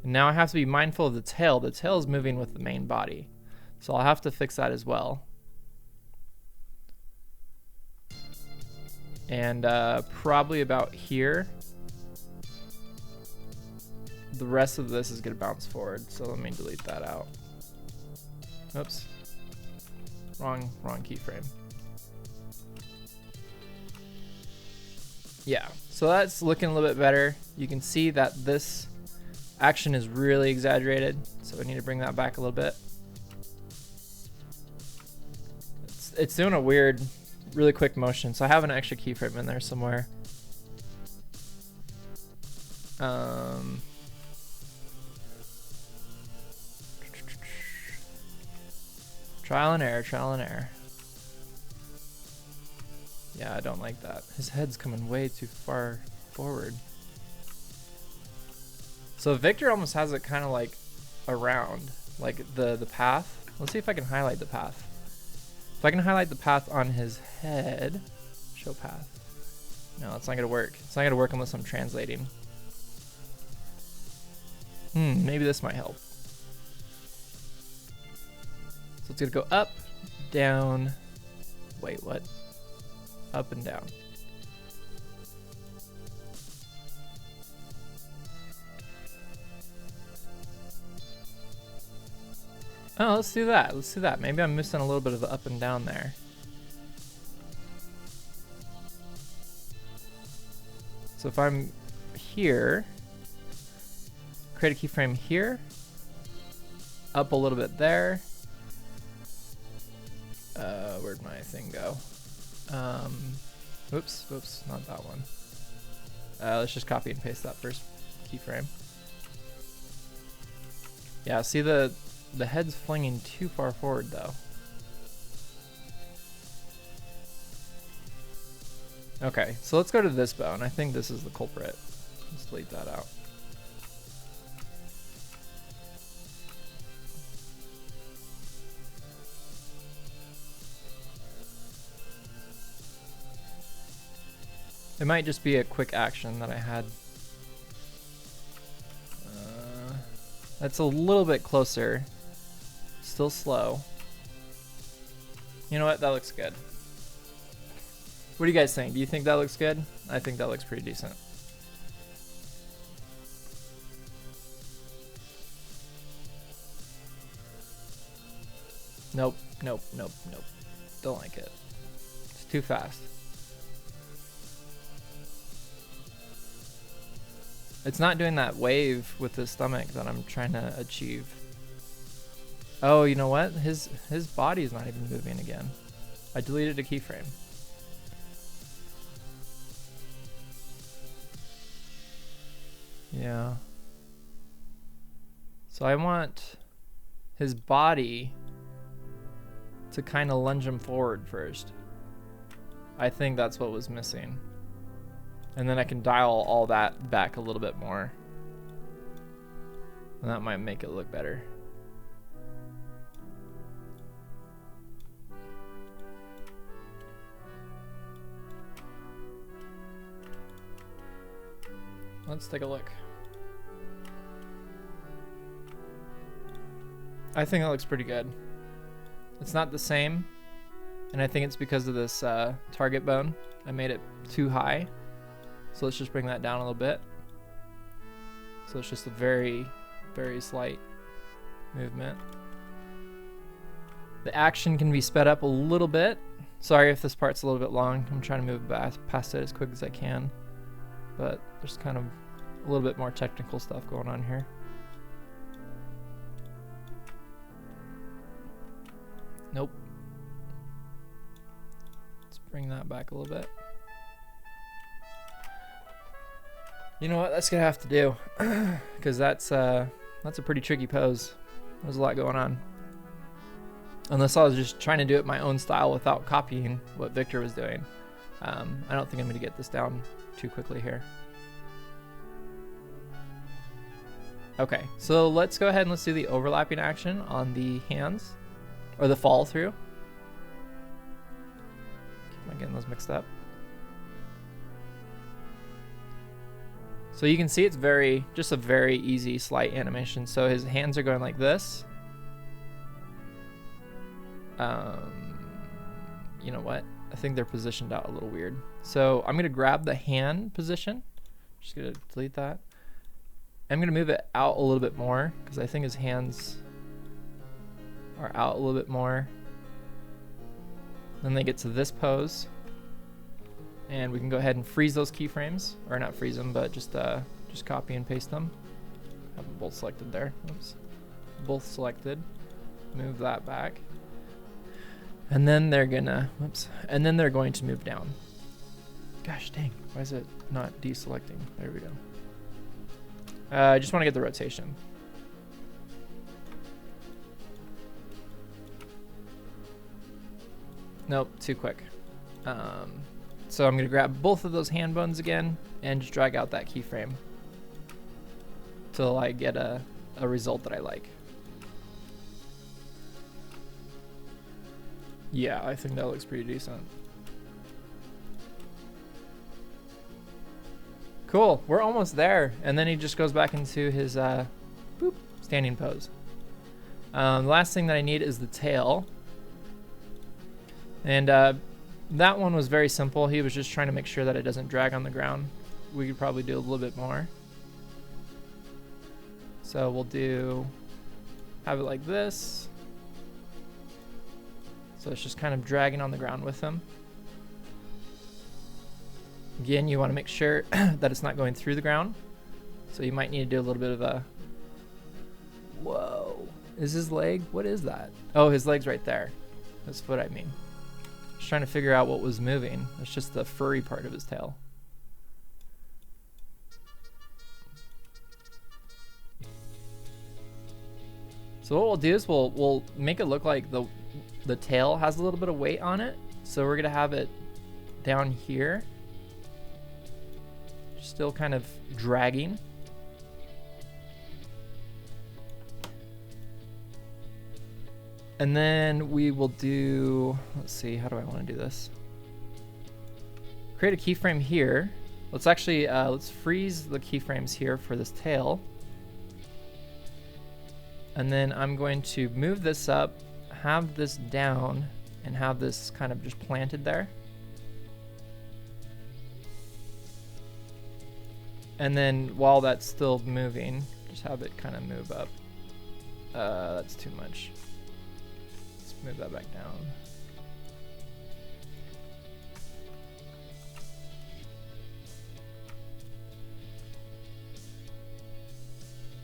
And now I have to be mindful of the tail. The tail is moving with the main body, so I'll have to fix that as well. And probably about here. The rest of this is going to bounce forward, so let me delete that out. Oops. Wrong keyframe. Yeah, so that's looking a little bit better. You can see that this action is really exaggerated, so I need to bring that back a little bit. It's doing a weird, really quick motion, so I have an extra keyframe in there somewhere. Trial and error, trial and error. Yeah, I don't like that. His head's coming way too far forward. So Victor almost has it kind of like around, like the path. Let's see if I can highlight the path. If I can highlight the path on his head, show path. No, it's not gonna work. It's not gonna work unless I'm translating. Maybe this might help. So it's gonna go up, down, wait, what? Up and down. Oh, let's do that. Let's do that. Maybe I'm missing a little bit of the up and down there. So if I'm here, create a keyframe here, up a little bit there. Where'd my thing go? Oops, not that one. Let's just copy and paste that first keyframe. Yeah, see the head's flinging too far forward though. Okay, so let's go to this bone. I think this is the culprit. Let's delete that out. It might just be a quick action that I had. That's a little bit closer. Still slow. You know what? That looks good. What do you guys think? Do you think that looks good? I think that looks pretty decent. Nope. Don't like it. It's too fast. It's not doing that wave with the stomach that I'm trying to achieve. Oh, you know what? His body is not even moving again. I deleted a keyframe. Yeah. So I want his body to kind of lunge him forward first. I think that's what was missing. And then I can dial all that back a little bit more. And that might make it look better. Let's take a look. I think that looks pretty good. It's not the same, and I think it's because of this target bone. I made it too high. So let's just bring that down a little bit. So it's just a very, very slight movement. The action can be sped up a little bit. Sorry if this part's a little bit long. I'm trying to move past it as quick as I can. But there's kind of a little bit more technical stuff going on here. Nope. Let's bring that back a little bit. You know what? That's gonna have to do, because that's a pretty tricky pose. There's a lot going on. Unless I was just trying to do it my own style without copying what Victor was doing. I don't think I'm gonna get this down too quickly here. Okay, so let's go ahead and let's do the overlapping action on the hands, or the follow through. Am I getting those mixed up? So you can see it's just a very easy slight animation. So his hands are going like this. You know what? I think they're positioned out a little weird. So I'm gonna grab the hand position. Just gonna delete that. I'm gonna move it out a little bit more because I think his hands are out a little bit more. Then they get to this pose. And we can go ahead and freeze those keyframes, or not freeze them, but just copy and paste them. Have them both selected there. Oops. Both selected. Move that back. And then they're gonna, whoops. And then they're going to move down. Gosh dang, why is it not deselecting? There we go. I just want to get the rotation. Nope, too quick. So I'm gonna grab both of those hand bones again and just drag out that keyframe till I get a result that I like. Yeah, I think that looks pretty decent. Cool, we're almost there. And then he just goes back into his boop, standing pose. The last thing that I need is the tail. And that one was very simple. He was just trying to make sure that it doesn't drag on the ground. We could probably do a little bit more. So we'll have it like this. So it's just kind of dragging on the ground with him. Again, you want to make sure that it's not going through the ground. So you might need to do a little bit of a, whoa, is his leg? What is that? Oh, his leg's right there. That's what I mean. Just trying to figure out what was moving. It's just the furry part of his tail. So what we'll do is we'll make it look like the tail has a little bit of weight on it. So we're gonna have it down here, still kind of dragging. And then we will do, let's see, how do I want to do this? Create a keyframe here. Let's actually, let's freeze the keyframes here for this tail. And then I'm going to move this up, have this down, and have this kind of just planted there. And then while that's still moving, just have it kind of move up. That's too much. Move that back down.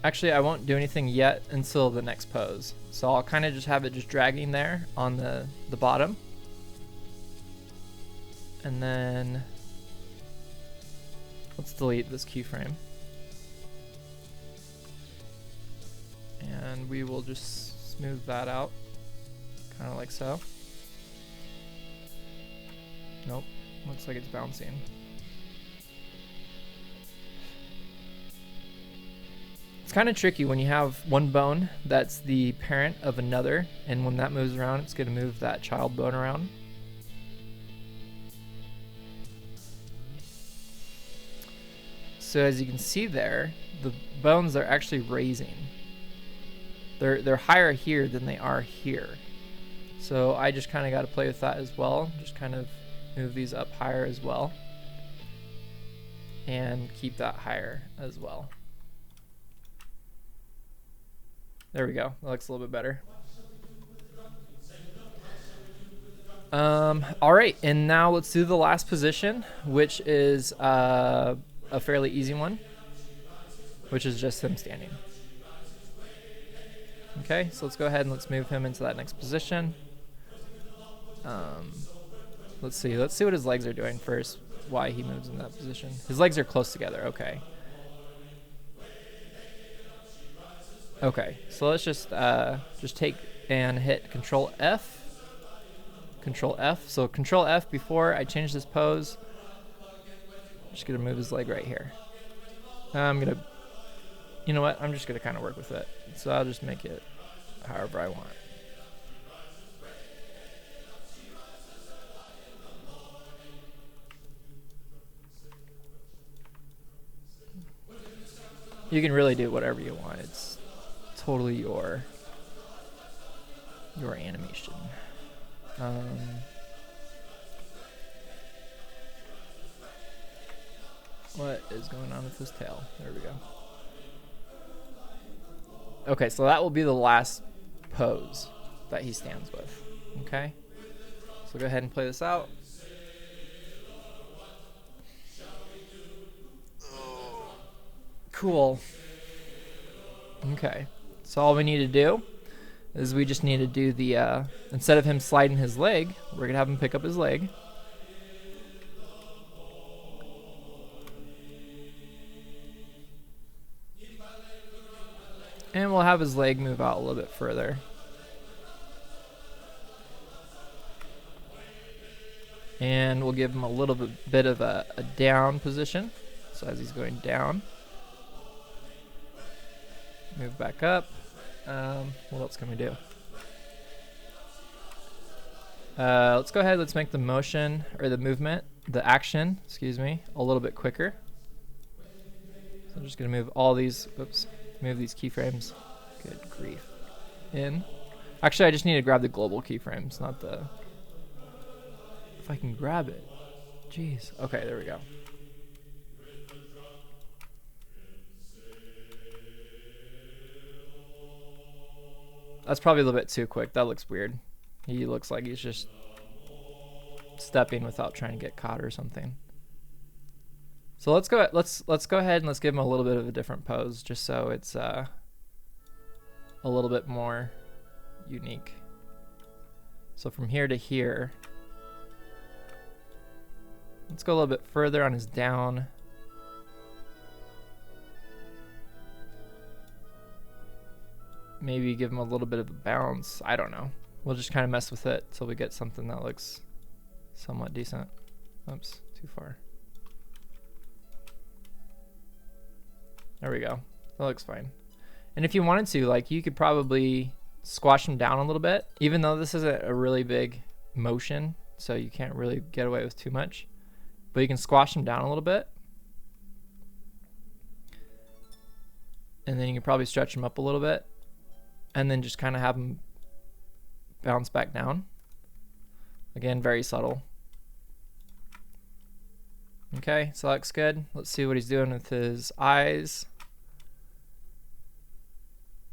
Actually, I won't do anything yet until the next pose. So I'll kind of just have it just dragging there on the bottom. And then let's delete this keyframe. And we will just smooth that out. Kind of like so. Nope, looks like it's bouncing. It's kind of tricky when you have one bone that's the parent of another, and when that moves around, it's going to move that child bone around. So as you can see there, the bones are actually raising. They're higher here than they are here. So I just kind of got to play with that as well. Just kind of move these up higher as well. And keep that higher as well. There we go. That looks a little bit better. All right, and now let's do the last position, which is a fairly easy one, which is just him standing. Okay, so let's go ahead and let's move him into that next position. Let's see what his legs are doing first, why he moves in that position. His legs are close together, okay. Okay, so let's just take and hit Control F. Control F. So Control F before I change this pose. I'm just gonna move his leg right here. You know what? I'm just gonna kind of work with it. So I'll just make it however I want. You can really do whatever you want. It's totally your animation. What is going on with his tail? There we go. Okay, so that will be the last pose that he stands with. Okay, so go ahead and play this out. Cool. Okay, so all we need to do is we just need to do the, instead of him sliding his leg, we're gonna have him pick up his leg. And we'll have his leg move out a little bit further. And we'll give him a little bit of a down position. So as he's going down, move back up. What else can we do? Let's go ahead, let's make the motion, or the movement, the action, excuse me, a little bit quicker. So I'm just gonna move all these, oops, move these keyframes. Good grief. In. Actually, I just need to grab the global keyframes, not the, if I can grab it. Jeez. Okay, there we go. That's probably a little bit too quick. That looks weird. He looks like he's just stepping without trying to get caught or something. So let's go ahead and let's give him a little bit of a different pose, just so it's a little bit more unique. So from here to here, let's go a little bit further on his down. Maybe give him a little bit of a bounce. I don't know. We'll just kind of mess with it till we get something that looks somewhat decent. Oops, too far. There we go. That looks fine. And if you wanted to, like, you could probably squash him down a little bit, even though this isn't a really big motion, so you can't really get away with too much. But you can squash him down a little bit. And then you can probably stretch him up a little bit. And then just kind of have him bounce back down. Again, very subtle. Okay, so that looks good. Let's see what he's doing with his eyes.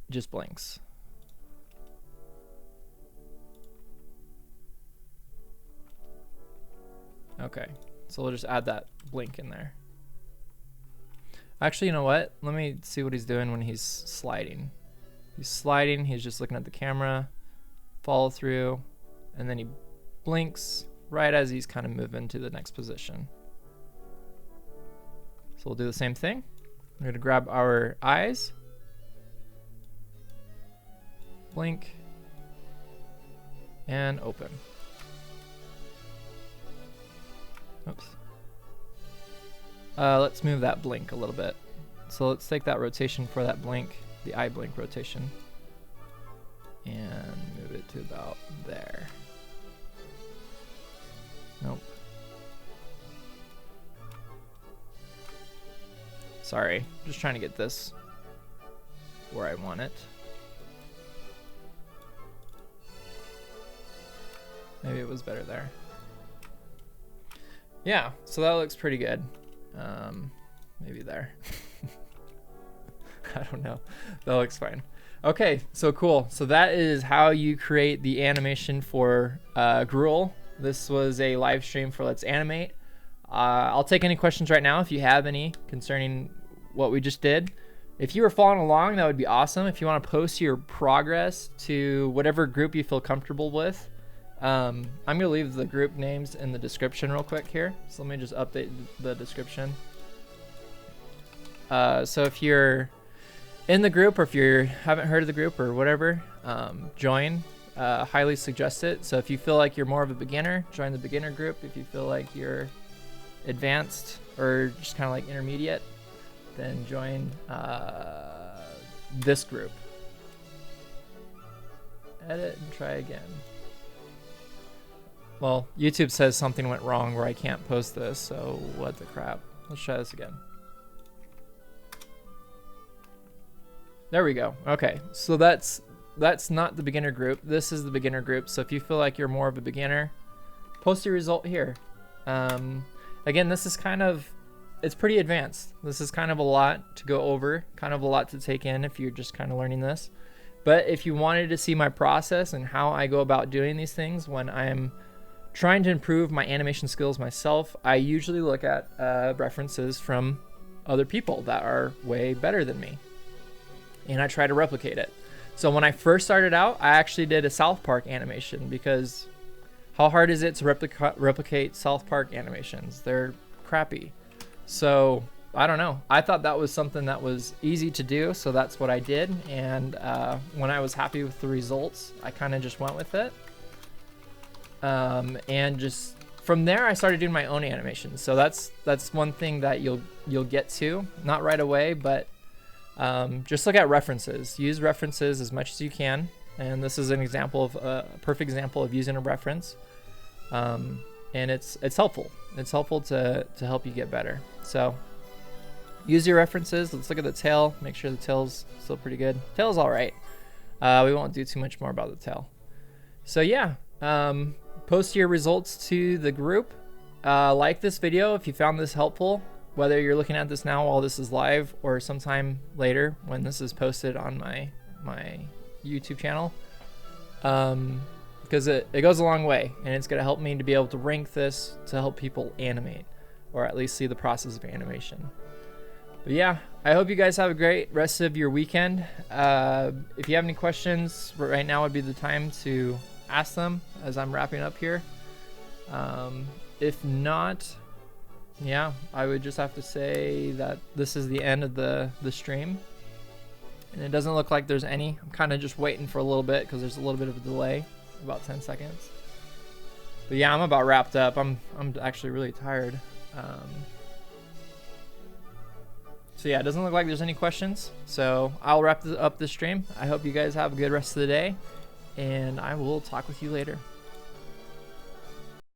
Just blinks. Okay, so we'll just add that blink in there. Actually, you know what? Let me see what he's doing when he's sliding. He's sliding, he's just looking at the camera, follow through, and then he blinks right as he's kind of moving to the next position. So we'll do the same thing. We're going to grab our eyes, blink, and open. Oops. Let's move that blink a little bit. So let's take that rotation for that blink, the eye blink rotation, and move it to about there. Nope. Sorry, just trying to get this where I want it. Maybe it was better there. Yeah, so that looks pretty good. Maybe there. I don't know. That looks fine. Okay, so cool. So that is how you create the animation for Gruel. This was a live stream for Let's Animate. I'll take any questions right now if you have any concerning what we just did. If you were following along, that would be awesome. If you want to post your progress to whatever group you feel comfortable with, I'm going to leave the group names in the description real quick here. So let me just update the description. So if you're in the group, or if you haven't heard of the group or whatever, join. Highly suggest it. So if you feel like you're more of a beginner, join the beginner group. If you feel like you're advanced or just kind of like intermediate, then join this group. Edit and try again. Well, YouTube says something went wrong where I can't post this, so what the crap. Let's try this again. There we go. Okay, so that's not the beginner group. This is the beginner group. So if you feel like you're more of a beginner, post your result here. Again, this is kind of, it's pretty advanced. This is kind of a lot to go over, kind of a lot to take in if you're just kind of learning this. But if you wanted to see my process and how I go about doing these things when I'm trying to improve my animation skills myself, I usually look at references from other people that are way better than me, and I try to replicate it. So when I first started out, I actually did a South Park animation, because how hard is it to replicate South Park animations? They're crappy. So I don't know. I thought that was something that was easy to do, so that's what I did. And when I was happy with the results, I kind of just went with it. And just from there, I started doing my own animations. So that's one thing that you'll get to, not right away, but just look at references. Use references as much as you can. And this is an example of a perfect example of using a reference. And it's helpful. It's helpful to help you get better. So use your references. Let's look at the tail. Make sure the tail's still pretty good. Tail's all right. We won't do too much more about the tail. So yeah, post your results to the group. Like this video if you found this helpful, whether you're looking at this now while this is live or sometime later when this is posted on my YouTube channel. Because it goes a long way, and it's going to help me to be able to rank this to help people animate, or at least see the process of animation. But yeah, I hope you guys have a great rest of your weekend. If you have any questions, right now would be the time to ask them as I'm wrapping up here. If not, yeah, I would just have to say that this is the end of the stream. And it doesn't look like there's any. I'm kind of just waiting for a little bit because there's a little bit of a delay, about 10 seconds. But yeah, I'm about wrapped up. I'm actually really tired. So yeah, it doesn't look like there's any questions. So I'll wrap up this stream. I hope you guys have a good rest of the day, and I will talk with you later.